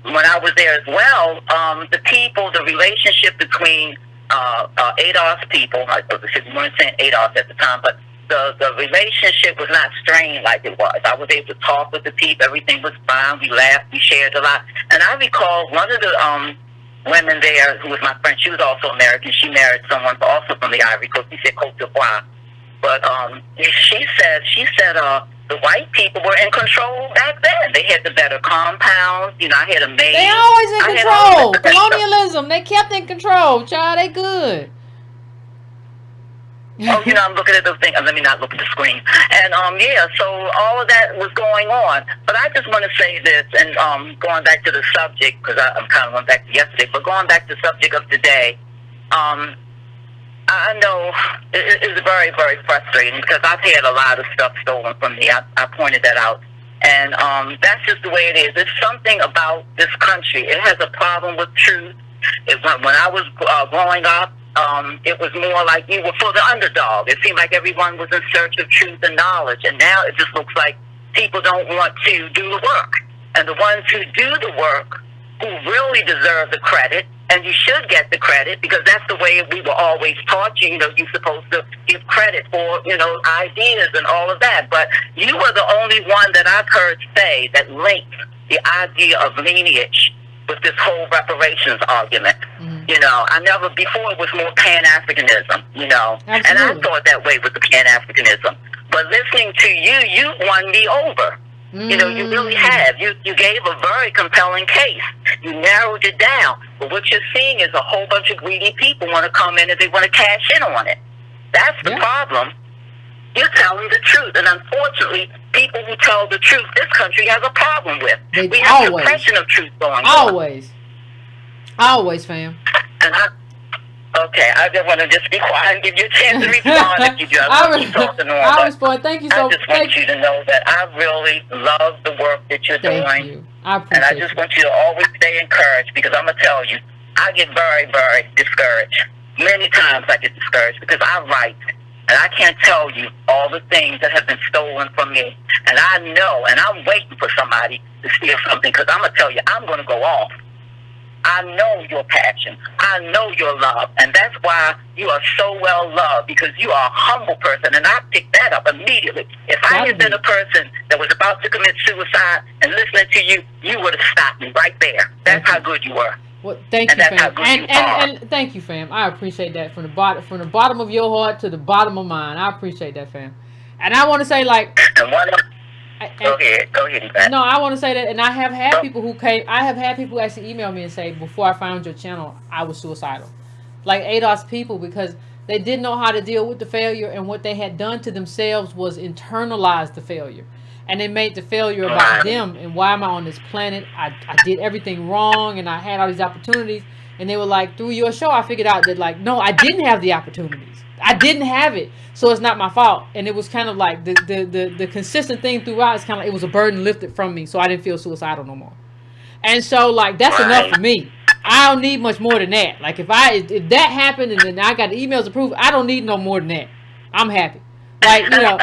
when I was there as well, the relationship between ADOS people, we weren't saying ADOS at the time, but the relationship was not strained like it was. I was able to talk with the people. Everything was fine. We laughed. We shared a lot. And I recall one of the women there, who was my friend, she was also American. She married someone also from the Ivory Coast. She said Côte d'Ivoire. But she said the white people were in control back then. They had the better compounds. I had a maid. They always in control. Colonialism. They kept in control. Child, they good. I'm looking at those things. Let me not look at the screen. And, so all of that was going on. But I just want to say this, and going back to the subject, because I'm kind of going back to yesterday, but going back to the subject of today, I know it is very, very frustrating because I've had a lot of stuff stolen from me. I pointed that out. And that's just the way it is. It's something about this country. It has a problem with truth. When I was growing up, it was more like you were for the underdog. It seemed like everyone was in search of truth and knowledge. And now it just looks like people don't want to do the work. And the ones who do the work, who really deserve the credit, and you should get the credit because that's the way we were always taught. You know, you're supposed to give credit for, you know, ideas and all of that. But you were the only one that I've heard say that linked the idea of lineage with this whole reparations argument. You know, I never, before it was more Pan-Africanism, you know, Absolutely. and I thought that way with the Pan-Africanism. But listening to you, you won me over. You know, you really have. You gave a very compelling case. You narrowed it down. But what you're seeing is a whole bunch of greedy people want to come in and they want to cash in on it. That's the problem. You're telling the truth. And unfortunately, people who tell the truth, this country has a problem with. We have always. suppression of truth going on. Always, fam. And I just want to just be quiet and give you a chance to respond if you do. I'll respond. Thank you so much. I just want you to know that I really love the work that you're doing. Thank you. I appreciate it. And I just want you to always stay encouraged because I'm going to tell you, I get very, very discouraged. Many times I get discouraged because I write and I can't tell you all the things that have been stolen from me. And I know, and I'm waiting for somebody to steal something because I'm going to tell you, I'm going to go off. I know your passion. I know your love. And that's why you are so well loved, because you are a humble person. And I picked that up immediately. If I had been a person that was about to commit suicide and listening to you, you would have stopped me right there. That's how good you were. Well, thank you, fam. And thank you, fam. I appreciate that from the bottom of your heart to the bottom of mine. I appreciate that, fam. And I want to say, like, Go ahead, Yvette. No, I want to say that, and I have had people who actually email me and say, before I found your channel, I was suicidal. Like ADOS people, because they didn't know how to deal with the failure, and what they had done to themselves was internalize the failure. And they made the failure about them, and why am I on this planet? I did everything wrong, and I had all these opportunities. And they were like, through your show, I figured out that, like, no, I didn't have the opportunities. I didn't have it, so it's not my fault. And it was kind of like the consistent thing throughout. It's kind of like it was a burden lifted from me, so I didn't feel suicidal no more. And so, like, that's enough for me. I don't need much more than that. Like, if that happened and then I got the emails to prove, I don't need no more than that. I'm happy. Like, you know.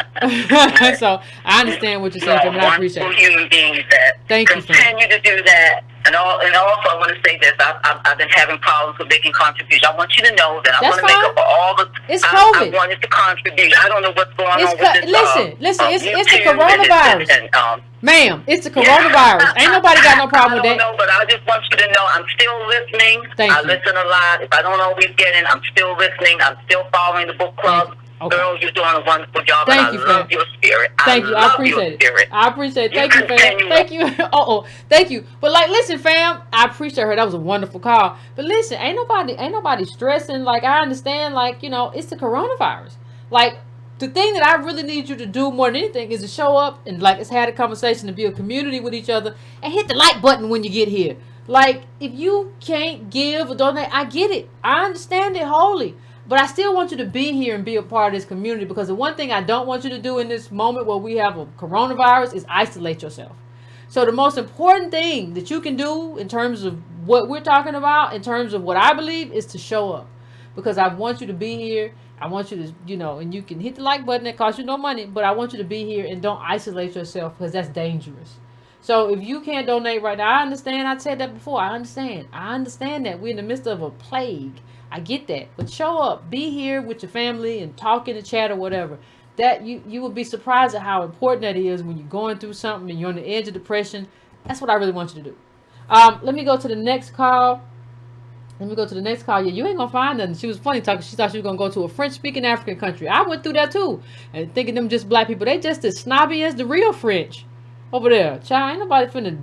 So I understand what you're saying, and I appreciate it. Human being that Thank you. Continue to do that. And also, I want to say this. I've been having problems with making contributions. I want you to know that I want to make up for all the. It's COVID. I wanted to contribute. I don't know what's going on with this. Listen. It's the coronavirus. Ma'am, it's the coronavirus. Ain't nobody got no problem with that. I don't know, but I just want you to know I'm still listening. I listen a lot. If I don't always get in, I'm still listening. I'm still following the book club. Okay. Girl, you're doing a wonderful job. Thank you, I love your spirit. Thank you. I appreciate it. I appreciate it. Thank you, fam. Thank you. Thank you. But, like, listen, fam, I appreciate her. That was a wonderful call. But listen, ain't nobody stressing. Like, I understand, like, you know, it's the coronavirus. Like, the thing that I really need you to do more than anything is to show up and, like, let's have a conversation and build a community with each other and hit the like button when you get here. Like, if you can't give or donate, I get it. I understand it wholly. But I still want you to be here and be a part of this community, because the one thing I don't want you to do in this moment where we have a coronavirus is isolate yourself. So the most important thing that you can do in terms of what we're talking about, in terms of what I believe, is to show up. Because I want you to be here. I want you to, you know, and you can hit the like button. That costs you no money. But I want you to be here and don't isolate yourself, because that's dangerous. So if you can't donate right now, I understand. I said that before. I understand that we're in the midst of a plague. I get that, but show up, be here with your family and talk in the chat or whatever. That you will be surprised at how important that is when you're going through something and you're on the edge of depression. That's what I really want you to do. Let me go to the next call. Yeah, you ain't gonna find nothing. She was funny talking. She thought she was gonna go to a French-speaking African country. I went through that too, and thinking them just black people. They just as snobby as the real French over there. Child, ain't nobody finna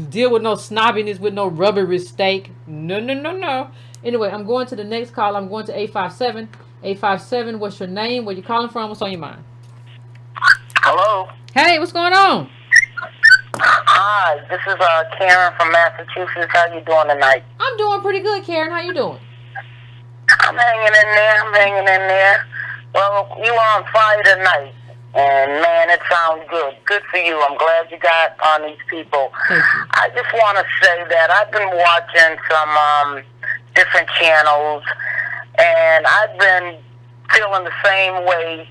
deal with no snobbiness with no rubbery steak. No. Anyway, I'm going to the next call. I'm going to 857. 857, what's your name? Where you calling from? What's on your mind? Hello. Hey, what's going on? Hi, this is Karen from Massachusetts. How you doing tonight? I'm doing pretty good, Karen. How you doing? I'm hanging in there. Well, you were on fire tonight. And, man, it sounds good. Good for you. I'm glad you got on these people. I just want to say that I've been watching some different channels, and I've been feeling the same way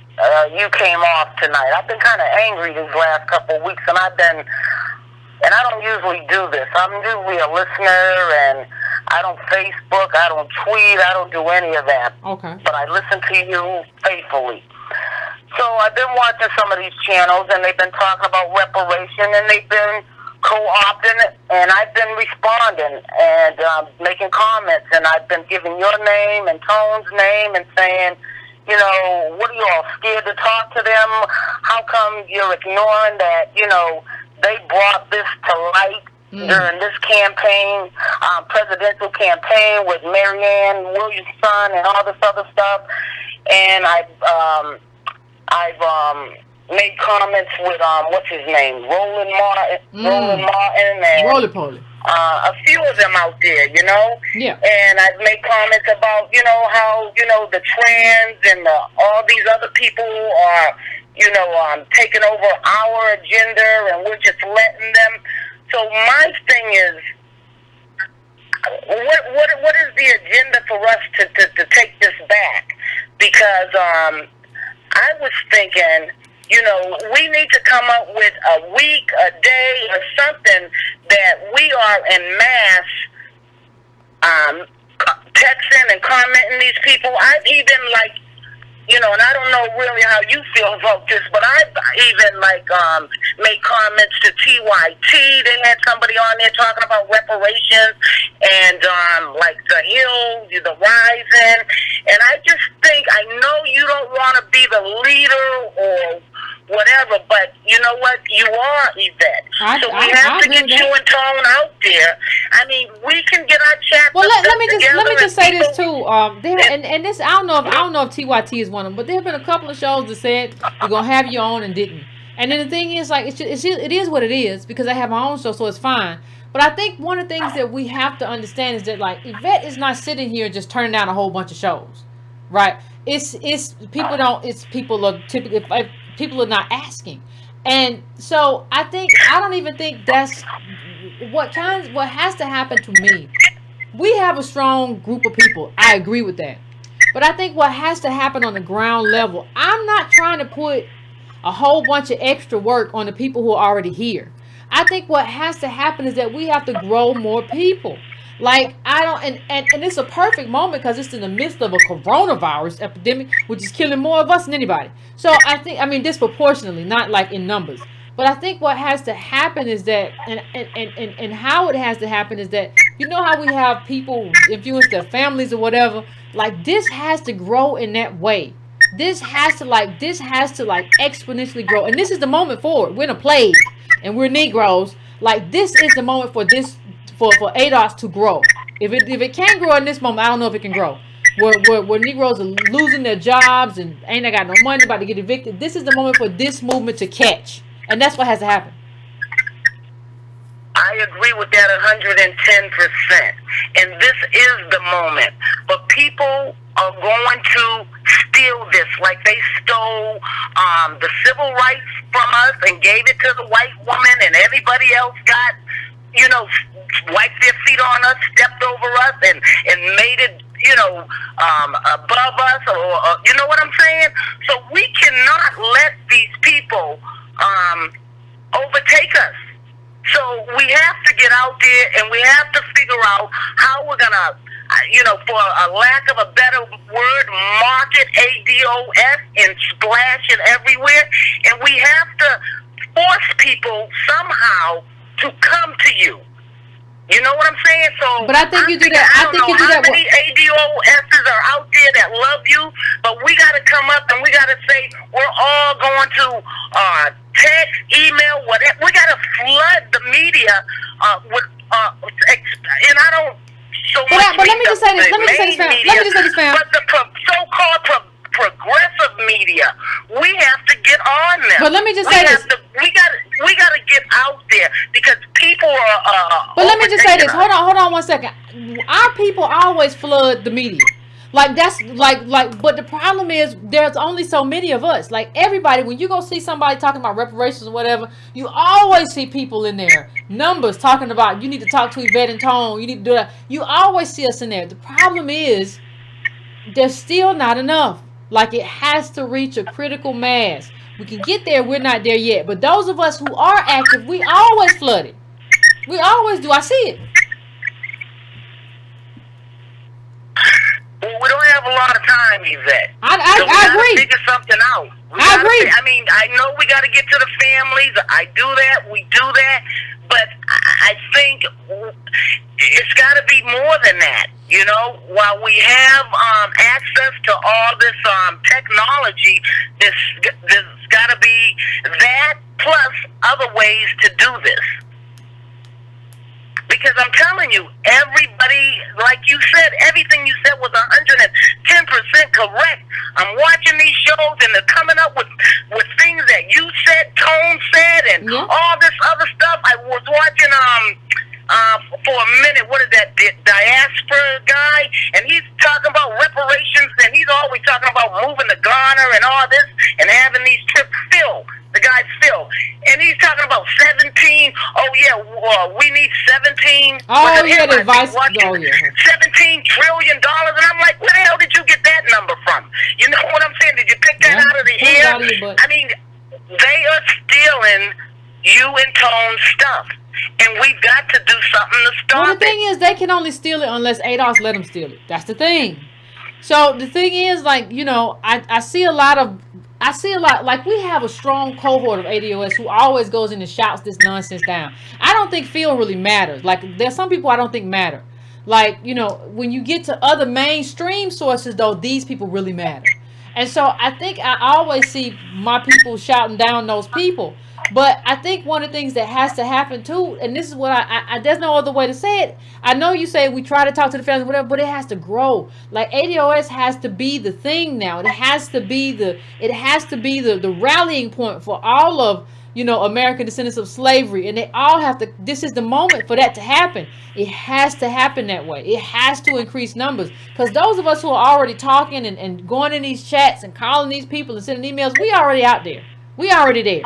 you came off tonight. I've been kind of angry these last couple of weeks, and I don't usually do this. I'm usually a listener, and I don't Facebook. I don't tweet. I don't do any of that. Okay. But I listen to you faithfully. So I've been watching some of these channels, and they've been talking about reparation, and they've been co-opting it, and I've been responding and making comments, and I've been giving your name and Tone's name and saying, you know, what are you all scared to talk to them? How come you're ignoring that, you know, they brought this to light during this campaign, presidential campaign with Marianne Williamson and all this other stuff. And I've made comments with what's his name, Roland Martin, and Roly-poly. a few of them out there, you know. Yeah. And I've made comments about, you know, how, you know, the trans and all these other people are, you know, taking over our agenda, and we're just letting them. So my thing is, what is the agenda for us to take this back? Because I was thinking, you know, we need to come up with a week, a day, or something that we are en masse texting and commenting these people. I've even, like, you know, and I don't know really how you feel about this, but I've even, like, made comments to TYT. They had somebody on there talking about reparations and, like, the Hill, the Rising. And I just think, I know you don't want to be the leader or whatever, but you know what? You are, Yvette. So we have to get you and Tone out there. I mean, we can get our chat. Well, let me just say this too. And this, I don't know if TYT is one of them, but there have been a couple of shows that said you're gonna have your own and didn't. And then the thing is, like, it is what it is, because I have my own show, so it's fine. But I think one of the things that we have to understand is that, like, Yvette is not sitting here just turning down a whole bunch of shows, right? It's people are typically, if people are not asking. And so I don't even think that's what has to happen to me. We have a strong group of people. I agree with that. But I think what has to happen on the ground level, I'm not trying to put a whole bunch of extra work on the people who are already here. I think what has to happen is that we have to grow more people. Like, I don't, and it's a perfect moment because it's in the midst of a coronavirus epidemic, which is killing more of us than anybody. So I mean, disproportionately, not like in numbers. But I think what has to happen is that, and how it has to happen is that, you know how we have people influence their families or whatever? Like, this has to grow in that way. This has to exponentially grow. And this is the moment for it. We're in a plague and we're Negroes. Like, this is the moment for this, for ADOS to grow. If it can't grow in this moment, I don't know if it can grow. Where Negroes are losing their jobs and ain't got no money, about to get evicted. This is the moment for this movement to catch. And that's what has to happen. I agree with that 110%. And this is the moment. But people are going to steal this like they stole the civil rights from us and gave it to the white woman, and everybody else got, you know, wiped their feet on us, stepped over us, and made it, you know, above us, or you know what I'm saying? So we cannot let these people overtake us. So we have to get out there and we have to figure out how we're going to, you know, for a lack of a better word, market ADOS and splash it everywhere. And we have to force people somehow to come to you. You know what I'm saying? So, but I think you do that. I don't know how many ADOSs are out there that love you, but we got to come up and we got to say we're all going to text, email, whatever. We got to flood the media with, and I don't so much. But let me just say this. Let me just say this, fam. But the so-called progressive media, we have to get on them. But let me just say this. We got to get out there because people are. But let me just say this. Hold on 1 second. Our people always flood the media. Like, that's like. But the problem is there's only so many of us. Like, everybody, when you go see somebody talking about reparations or whatever, you always see people in there. Numbers talking about you need to talk to Yvette and Tone. You need to do that. You always see us in there. The problem is there's still not enough. Like, it has to reach a critical mass. We can get there. We're not there yet. But those of us who are active, we always flood it. We always do. I see it. lot of time, Yvette. I So we gotta agree. figure something out. I agree. I mean, I know we got to get to the families. I do that. We do that. But I think it's got to be more than that. You know, while we have access to all this technology, there's got to be that plus other ways to do this. Because I'm telling you, everybody, like you said, everything you said was 110% correct. I'm watching these shows and they're coming up with things that you said, Tone said, and all this other stuff. I was watching for a minute, what is that, diaspora guy? And he's talking about reparations, and he's always talking about moving to Ghana and all this, and having these trips. The guy Phil, and he's talking about 17. Oh yeah, we need 17. Oh yeah, the advice. $17 trillion, and I'm like, where the hell did you get that number from? You know what I'm saying? Did you pick that out of the air? I mean, they are stealing you and Tone's stuff, and we've got to do something to stop it. Well, the thing is, they can only steal it unless ADOS let them steal it. That's the thing. So the thing is, like, you know, I see a lot, like, we have a strong cohort of ADOS who always goes in and shouts this nonsense down. I don't think Phil really matters. Like, there's some people I don't think matter. Like, you know, when you get to other mainstream sources, though, these people really matter. And so I think I always see my people shouting down those people. But I think one of the things that has to happen too, and this is what I there's no other way to say it. I know you say we try to talk to the families, whatever, but it has to grow. Like ADOS has to be the thing now. It has to be the rallying point for all of, you know, American descendants of slavery, and they all have to. This is the moment for that to happen. It has to happen that way. It has to increase numbers, because those of us who are already talking and going in these chats and calling these people and sending emails, we already out there. We already there.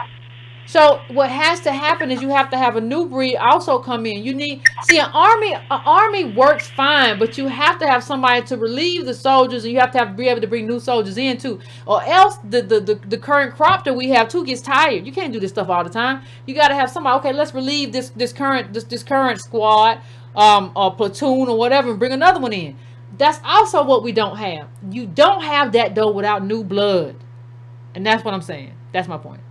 So what has to happen is you have to have a new breed also come in. You need, see, an army works fine, but you have to have somebody to relieve the soldiers, and you have to be able to bring new soldiers in too, or else the current crop that we have too gets tired. You can't do this stuff all the time. You got to have somebody. Okay, let's relieve this current squad, or platoon or whatever, and bring another one in. That's also what we don't have. You don't have that though without new blood, and that's what I'm saying. That's my point.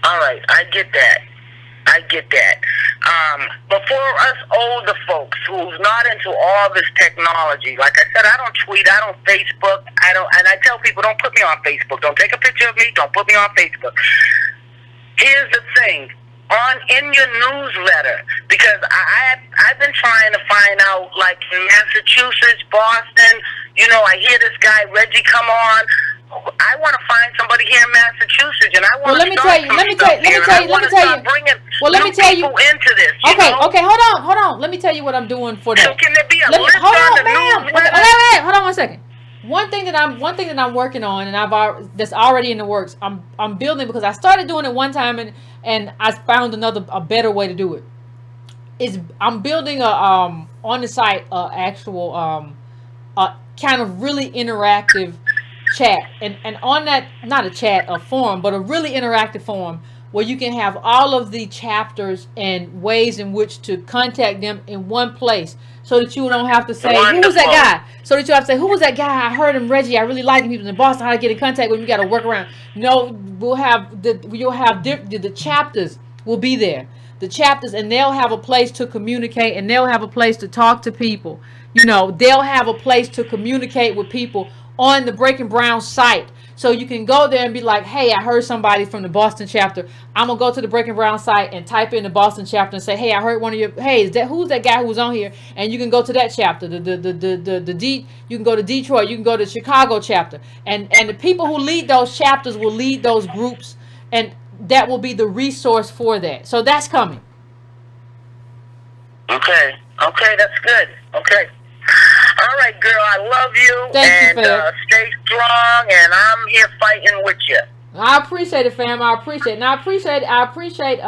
All right, I get that. But for us older folks who's not into all this technology, like I said, I don't tweet, I don't Facebook, and I tell people, don't put me on Facebook. Don't take a picture of me. Don't put me on Facebook. Here's the thing. In your newsletter, because I've been trying to find out, like in Massachusetts, Boston, you know, I hear this guy Reggie come on. I want to find somebody here in Massachusetts, and I want to start some stuff here. Well, let me tell you into this. Okay, hold on. Let me tell you what I'm doing for that. So can there be a list on the newsletter? Hold on one second. One thing that I'm working on, and that's already in the works. I'm building, because I started doing it one time and I found a better way to do it. I'm building on the site actual kind of really interactive chat, and on that, not a chat, a forum, but a really interactive forum where you can have all of the chapters and ways in which to contact them in one place, so that you don't have to say, who was that guy? So that you have to say, who was that guy? I heard him, Reggie. I really like him. He was in Boston. How to get in contact with him? You got to work around. No, you'll have the chapters will be there. The chapters, and they'll have a place to communicate, and they'll have a place to talk to people. You know, they'll have a place to communicate with people on the Breaking Brown site. So you can go there and be like, hey, I heard somebody from the Boston chapter. I'm going to go to the Breaking Brown site and type in the Boston chapter and say, hey, I heard one of your, hey, who's that guy who was on here? And you can go to that chapter. You can go to Detroit. You can go to Chicago chapter. And the people who lead those chapters will lead those groups, and that will be the resource for that. So that's coming. Okay, that's good. Okay. All right, girl, I love you. Thank you, fam. Stay strong, and I'm here fighting with you. I appreciate it, fam. I appreciate it. And I appreciate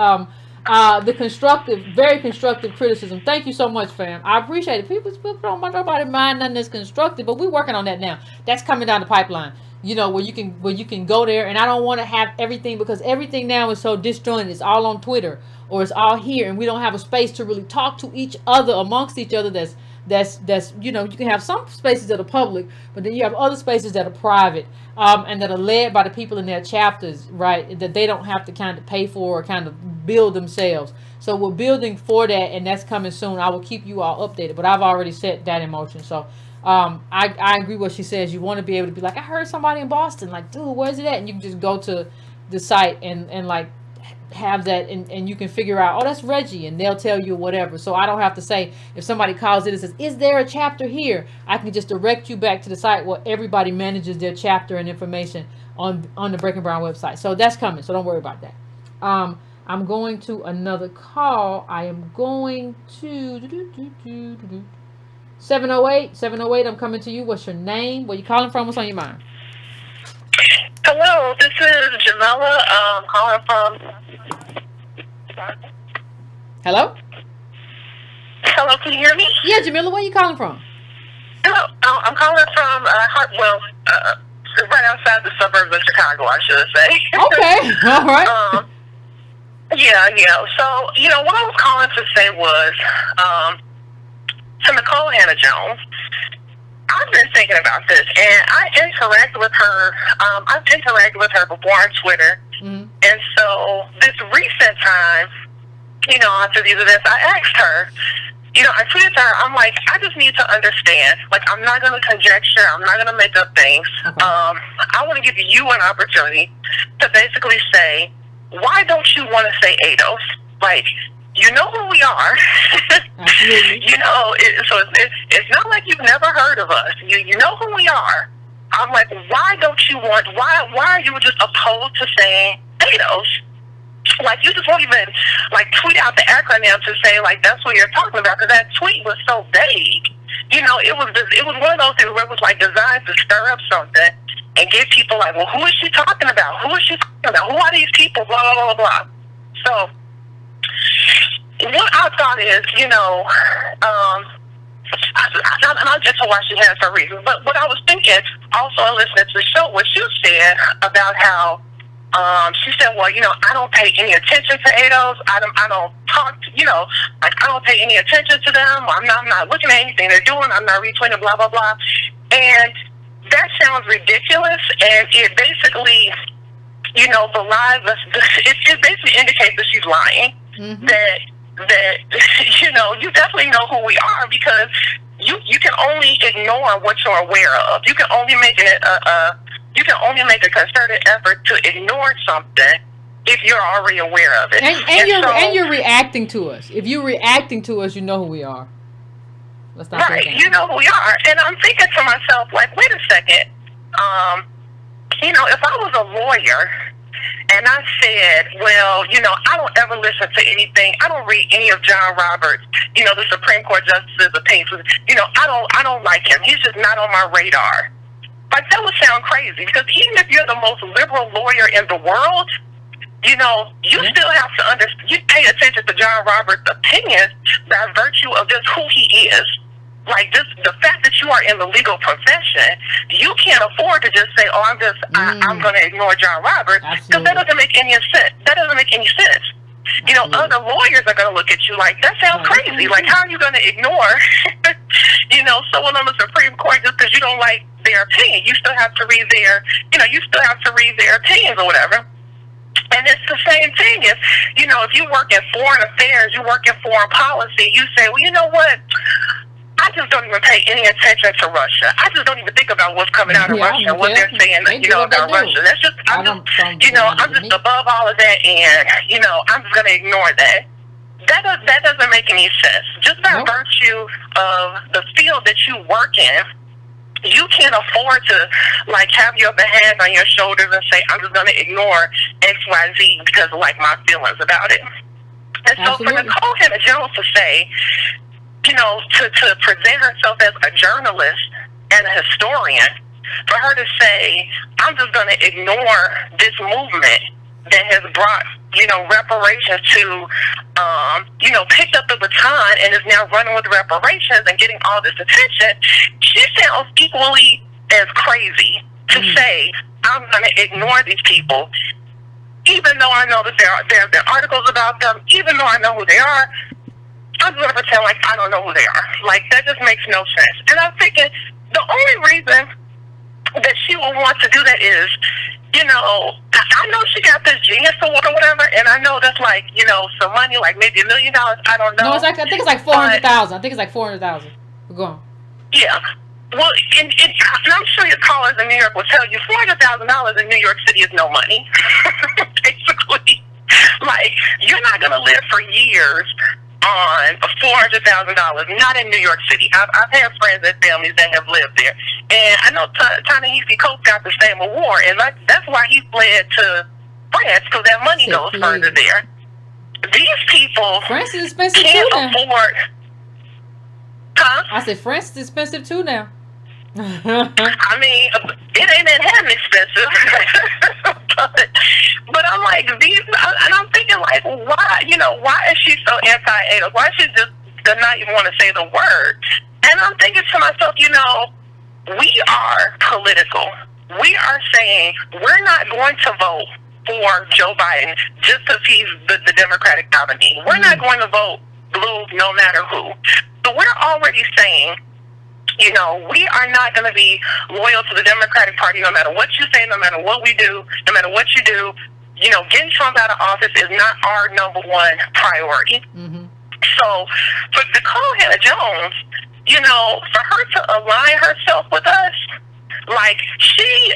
the constructive, very constructive criticism. Thank you so much, fam. I appreciate it. People don't want nobody mind nothing that's constructive, but we're working on that now. That's coming down the pipeline. You know, where you can go there, and I don't want to have everything, because everything now is so disjointed. It's all on Twitter, or it's all here, and we don't have a space to really talk to each other, amongst each other, that's you know, you can have some spaces that are public, but then you have other spaces that are private, and that are led by the people in their chapters, right? That they don't have to kind of pay for or kind of build themselves. So we're building for that, and that's coming soon. I will keep you all updated, but I've already set that in motion. So I agree what she says. You want to be able to be like, I heard somebody in Boston, like, dude, where's it at? And you can just go to the site and like have that, and you can figure out, oh, that's Reggie, and they'll tell you whatever. So I don't have to say, if somebody calls it and says, is there a chapter here? I can just direct you back to the site where everybody manages their chapter and information on the Breaking Brown website. So that's coming. So don't worry about that. I'm going to another call. I am going to 708. I'm coming to you. What's your name? Where you calling from? What's on your mind? Hello, this is Jamila. Calling from. Hello, can you hear me? Yeah, Jamila, where you calling from? Hello, I'm calling from Hartwell, right outside the suburbs of Chicago, I should say. Okay, all right. Yeah. So, what I was calling to say was, to Nicole Hannah-Jones, I've been thinking about this, and I interact with her. I've interacted with her before on Twitter, and so this recent time, after these events, I asked her, I tweeted to her, I'm like, I just need to understand. Like, I'm not going to conjecture. I'm not going to make up things. Okay. I want to give you an opportunity to basically say, why don't you want to say ADOS? Like, you know who we are. Absolutely. So it's not like you've never heard of us. You know who we are. I'm like, why are you just opposed to saying ADOS? Like, you just won't even, tweet out the acronym to say, that's what you're talking about, because that tweet was so vague. It was one of those things where it was, designed to stir up something and get people well, who is she talking about? Who is she talking about? Who are these people? Blah, blah, blah, blah. So, what I thought is, I'll get to why she has her reasons, but what I was thinking, also in listening to the show, what you said about how, she said, well, I don't pay any attention to ADOS. I don't talk, I don't pay any attention to them. I'm not looking at anything they're doing. I'm not retweeting, blah, blah, blah. And that sounds ridiculous. And it basically, belies us. It basically indicates that she's lying. Mm-hmm. That you definitely know who we are, because you can only ignore what you're aware of. You can only make a concerted effort to ignore something if you're already aware of it. And you're reacting to us. If you're reacting to us, you know who we are. Let's not right, you know who we are. And I'm thinking to myself, wait a second. If I was a lawyer and I said, well, I don't ever listen to anything. I don't read any of John Roberts, the Supreme Court Justice's opinions. I don't like him. He's just not on my radar. That would sound crazy, because even if you're the most liberal lawyer in the world, you still have to understand. You pay attention to John Roberts' opinions by virtue of just who he is. The fact that you are in the legal profession, you can't afford to just say, "Oh, I'm going to ignore John Roberts," because that doesn't make any sense. Other lawyers are going to look at you like, that sounds crazy. How are you going to ignore, someone on the Supreme Court just because you don't like their opinion? You still have to read their opinions or whatever. And it's the same thing if you work in foreign affairs, you work in foreign policy, you say, well, you know what? I just don't even pay any attention to Russia. I just don't even think about what's coming out of Russia and what they're saying, about Russia. That's just, I'm just above all of that, and, I'm just going to ignore that. That doesn't make any sense. Just by virtue of the field that you work in, you can't afford to, have your hands on your shoulders and say, I'm just going to ignore X, Y, Z because of, my feelings about it. And so for Nicole Hannah-Jones to say, to present herself as a journalist and a historian, for her to say, I'm just going to ignore this movement that has brought, reparations to, picked up the baton and is now running with reparations and getting all this attention, she sounds equally as crazy to say, I'm going to ignore these people, even though I know that there have been articles about them, even though I know who they are, I'm going to pretend like I don't know who they are. Like, that just makes no sense. And I'm thinking the only reason that she would want to do that is, you know, I know she got this Genius Award or whatever, and I know that's like, you know, some money, like maybe $1 million. I don't know. No, it's like, I think it's like 400,000. I think it's like 400,000. Go on. Yeah. Well, and I'm sure your callers in New York will tell you $400,000 in New York City is no money. Basically, like, you're not going to live for years on $400,000. Not in New York City. I've had friends and families that have lived there, and I know Ta-Nehisi Coates got the same award, and that's why he fled to France, because that money goes further there. These people France is expensive can't too now. afford. Huh? I said France is expensive too now. I mean, it ain't that expensive. but I'm like, and I'm thinking, like, why, you know, why is she so anti-ADOS? Why she just does not even want to say the word? And I'm thinking to myself, you know, we are political. We are saying we're not going to vote for Joe Biden just because he's the Democratic nominee. We're not going to vote blue no matter who. So we're already saying, you know, we are not going to be loyal to the Democratic Party no matter what you say, no matter what we do, no matter what you do. You know, getting Trump out of office is not our number one priority. Mm-hmm. So for Nicole Hannah-Jones, you know, for her to align herself with us, like, she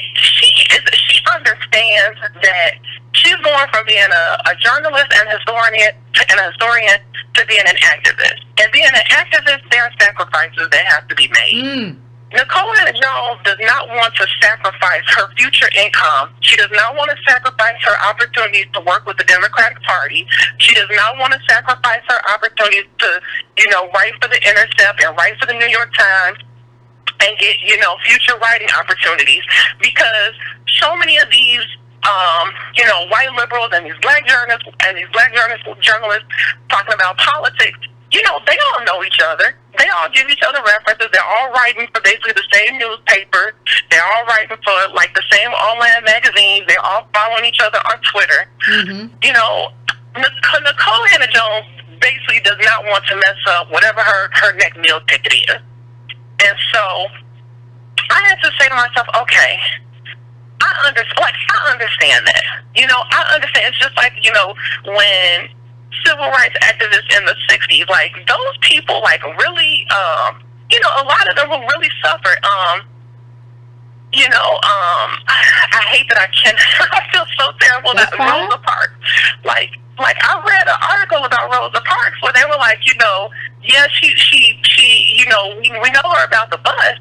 understands that she's going from being a journalist and historian to being an activist. And being an activist, there are sacrifices that have to be made. Nicole Hannah-Jones does not want to sacrifice her future income. She does not want to sacrifice her opportunities to work with the Democratic Party. She does not want to sacrifice her opportunities to, you know, write for the Intercept and write for the New York Times and get, you know, future writing opportunities, because so many of these you know, white liberals and these black journalists journalists talking about politics, you know, they all know each other. They all give each other references. They're all writing for basically the same newspapers. They're all writing for, like, the same online magazines. They're all following each other on Twitter. Mm-hmm. You know, Nicole Hannah-Jones basically does not want to mess up whatever her next meal ticket is. And so I had to say to myself, okay, I understand that. You know, I understand. It's just like, you know, when civil rights activists in the 60s, like, those people, like, really, you know, a lot of them will really suffer. You know, I hate that I feel so terrible about Rosa Parks. Like I read an article about Rosa Parks where they were like, you know, yeah, she, you know, we know her about the bus,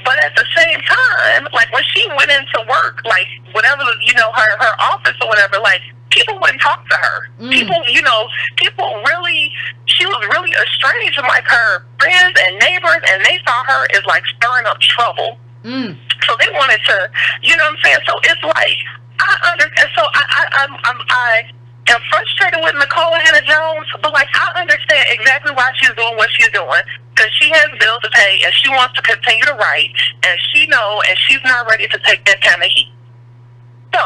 but at the same time, like, when she went into work, like, whatever, you know, her office or whatever, like, people wouldn't talk to her. People, you know, she was really estranged from, like, her friends and neighbors, and they saw her as, like, stirring up trouble. So they wanted to, you know what I'm saying? So it's like, I understand. So I am frustrated with Nicole Hannah-Jones, but, like, I understand exactly why she's doing what she's doing, because she has bills to pay and she wants to continue to write, and she knows, and she's not ready to take that kind of heat. So,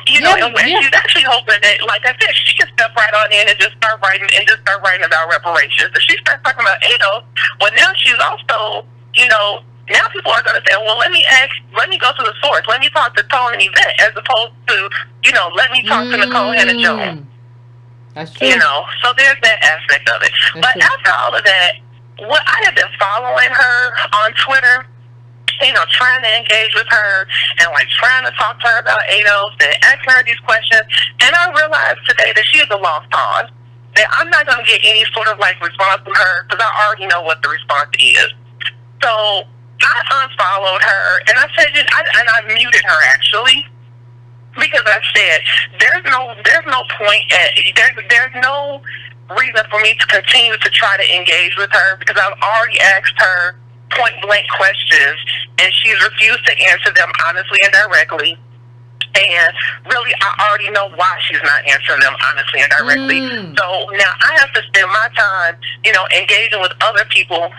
you know, and she's actually hoping that, like I said, she can step right on in and just start writing about reparations. If she starts talking about ADOS, well, now she's also, you know, now people are going to say, well, let me go to the source. Let me talk to Tone and Yvette, as opposed to, you know, let me talk to Nicole Hannah-Jones. That's true. You know, so there's that aspect of it. But after all of that, what I have been following her on Twitter, you know, trying to engage with her and, like, trying to talk to her about ADOS and asking her these questions. And I realized today that she is a lost cause, that I'm not going to get any sort of, like, response from her, because I already know what the response is. So I unfollowed her, and I said, and I muted her, actually, because I said, there's no point there's no reason for me to continue to try to engage with her, because I've already asked her point blank questions, and she's refused to answer them honestly and directly. And really, I already know why she's not answering them honestly and directly. So now I have to spend my time, you know, engaging with other people,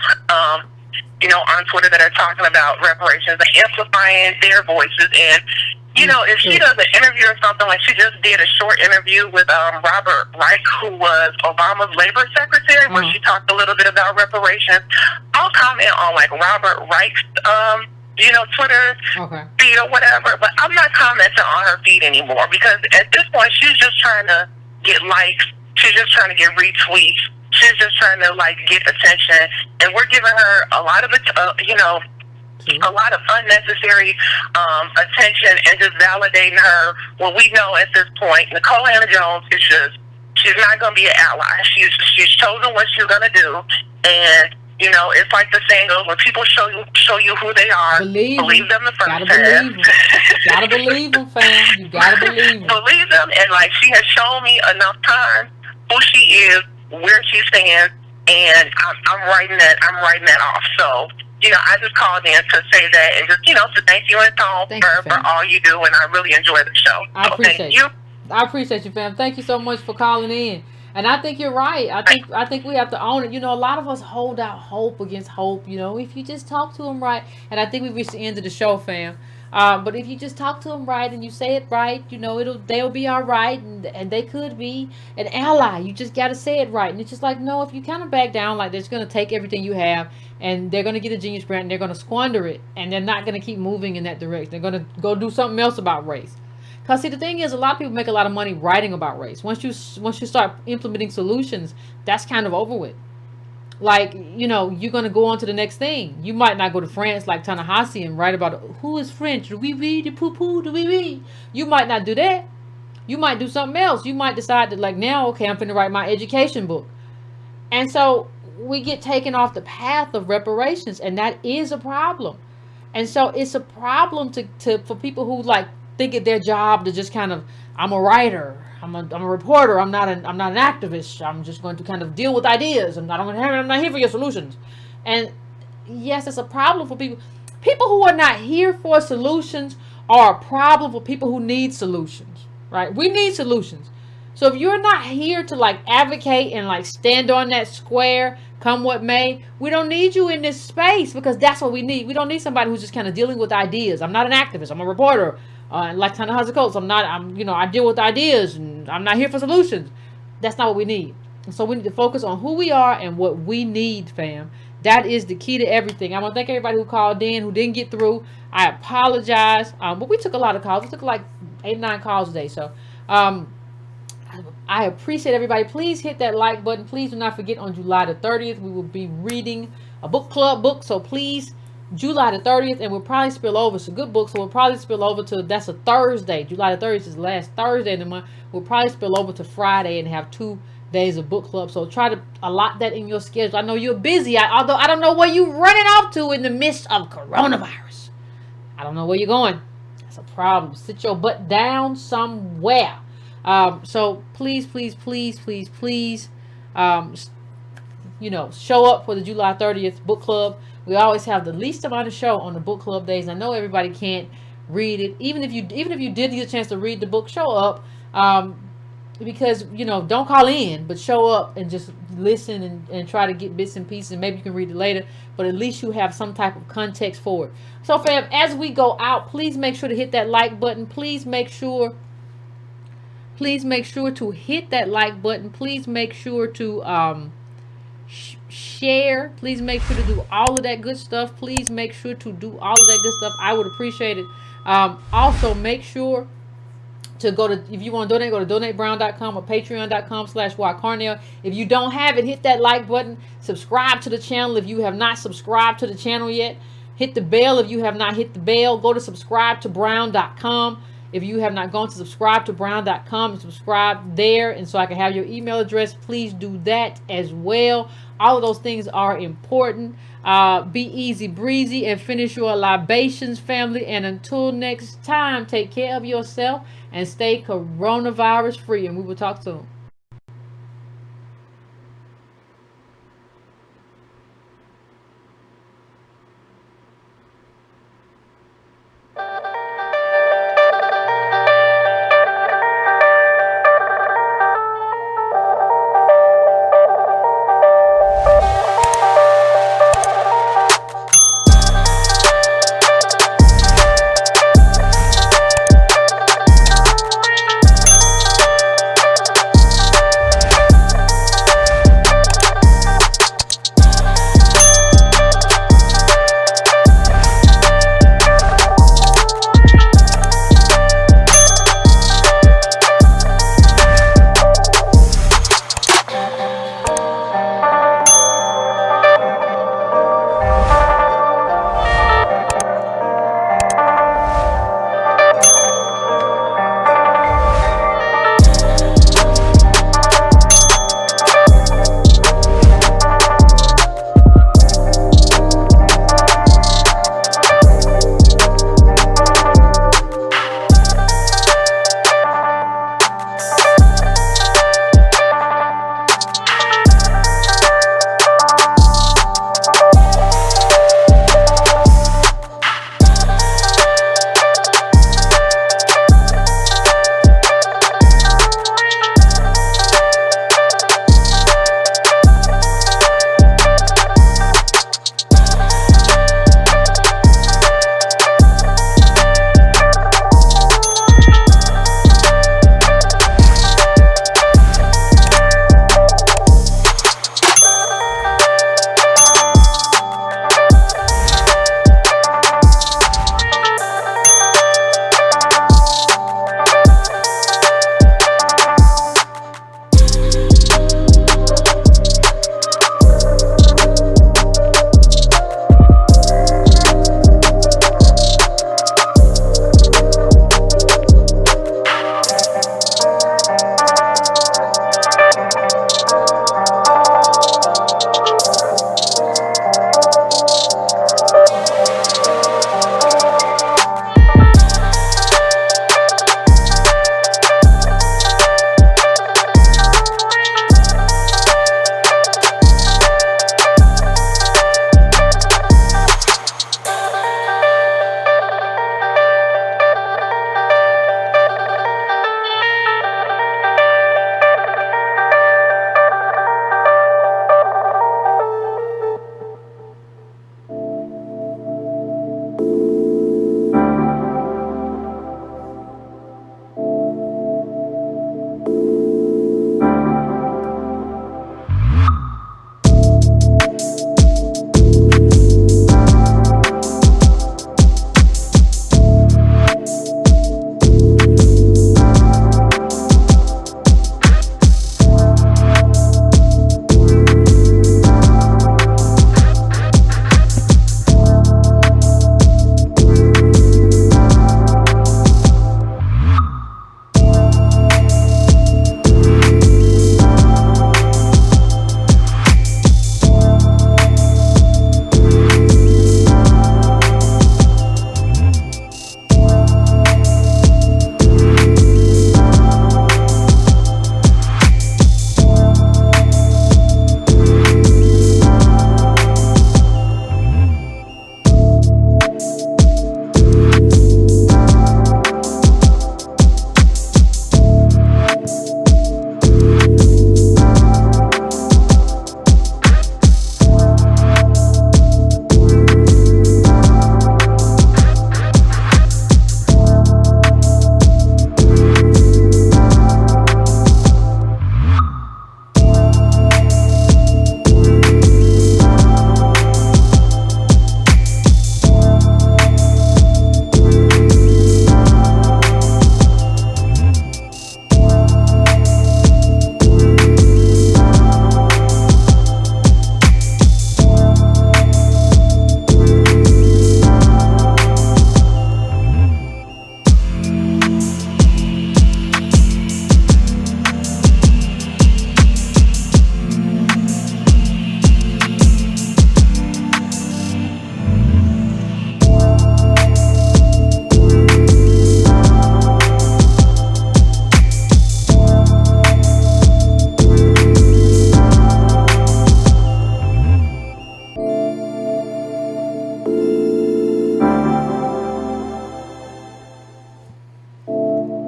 you know, on Twitter that are talking about reparations and amplifying their voices and, You know, if she does an interview or something, like she just did a short interview with Robert Reich, who was Obama's labor secretary, where she talked a little bit about reparations. I'll comment on like Robert Reich's, you know, Twitter feed or whatever, but I'm not commenting on her feed anymore because at this point she's just trying to get likes. She's just trying to get retweets. She's just trying to like get attention, and we're giving her a lot of you know, a lot of unnecessary attention and just validating her. Well, we know at this point, Nicole Hannah Jones is she's not going to be an ally. She's chosen what she's going to do, and you know, it's like the saying goes: when people show you who they are, believe them the first time. Gotta believe them, fam. You gotta believe them. Believe them, and like she has shown me enough times who she is, where she stands, and I'm writing that off. So, you know, I just called in to say that and just, you know, to thank you and Tom for all you do, and I really enjoy the show. I appreciate you. I appreciate you, fam. Thank you so much for calling in. And I think you're right. I think we have to own it. You know, a lot of us hold out hope against hope. You know, if you just talk to them right, and I think we reached the end of the show, fam. But if you just talk to them right and you say it right, you know, they'll be all right, and they could be an ally. You just got to say it right. And it's just like, no, if you kind of back down, like they're just going to take everything you have and they're going to get a Genius Grant and they're going to squander it, and they're not going to keep moving in that direction. They're going to go do something else about race. Because see, the thing is, a lot of people make a lot of money writing about race. Once you start implementing solutions, that's kind of over with. Like, you know, you're going to go on to the next thing. You might not go to France like Ta-Nehisi and write about who is French. Do we read the poo-poo? Do we read? You might not do that. You might do something else. You might decide that, like, now, okay, I'm going to write my education book. And so we get taken off the path of reparations, and that is a problem. And so it's a problem for people who, like, think it their job to just kind of, I'm a writer. I'm a reporter. I'm not an activist. I'm just going to kind of deal with ideas. I'm not here for your solutions. And yes, it's a problem for people. People who are not here for solutions are a problem for people who need solutions, right? We need solutions. So if you're not here to like advocate and like stand on that square, come what may, we don't need you in this space, because that's what we need. We don't need somebody who's just kind of dealing with ideas. I'm not an activist. I'm a reporter. Like Ta-Nehisi Coates, I deal with ideas and I'm not here for solutions. That's not what we need. So we need to focus on who we are and what we need, fam. That is the key to everything. I want to thank everybody who called in, who didn't get through. I apologize. But we took a lot of calls. We took like 8 or 9 calls today. So I appreciate everybody. Please hit that like button. Please do not forget, on July the 30th, we will be reading a book club book. So please, July the 30th, and we'll probably spill over. It's a good book, so we'll probably spill over to, that's a Thursday. July the 30th is the last Thursday in the month. We'll probably spill over to Friday and have 2 days of book club. So try to allot that in your schedule. I know you're busy, although I don't know where you're running off to in the midst of coronavirus. I don't know where you're going. That's a problem. Sit your butt down somewhere. So please, you know, show up for the July 30th book club. We always have the least amount of show on the book club days. I know everybody can't read it. Even if you did get a chance to read the book, show up. Because, you know, don't call in, but show up and just listen and try to get bits and pieces. And maybe you can read it later, but at least you have some type of context for it. So, fam, as we go out, please make sure to hit that like button. Please make sure to hit that like button. Please make sure to share. Please make sure to do all of that good stuff. Please make sure to do all of that good stuff. I would appreciate it. Also, make sure to go to, if you want to donate, go to donatebrown.com or patreon.com/ycarnell. If you don't have it, hit that like button. Subscribe to the channel if you have not subscribed to the channel yet. Hit the bell if you have not hit the bell. Go to subscribetobrown.com. If you have not gone to subscribetobrown.com and subscribe there, and so I can have your email address, please do that as well. All of those things are important. Be easy breezy and finish your libations, family. And until next time, take care of yourself and stay coronavirus free. And we will talk soon.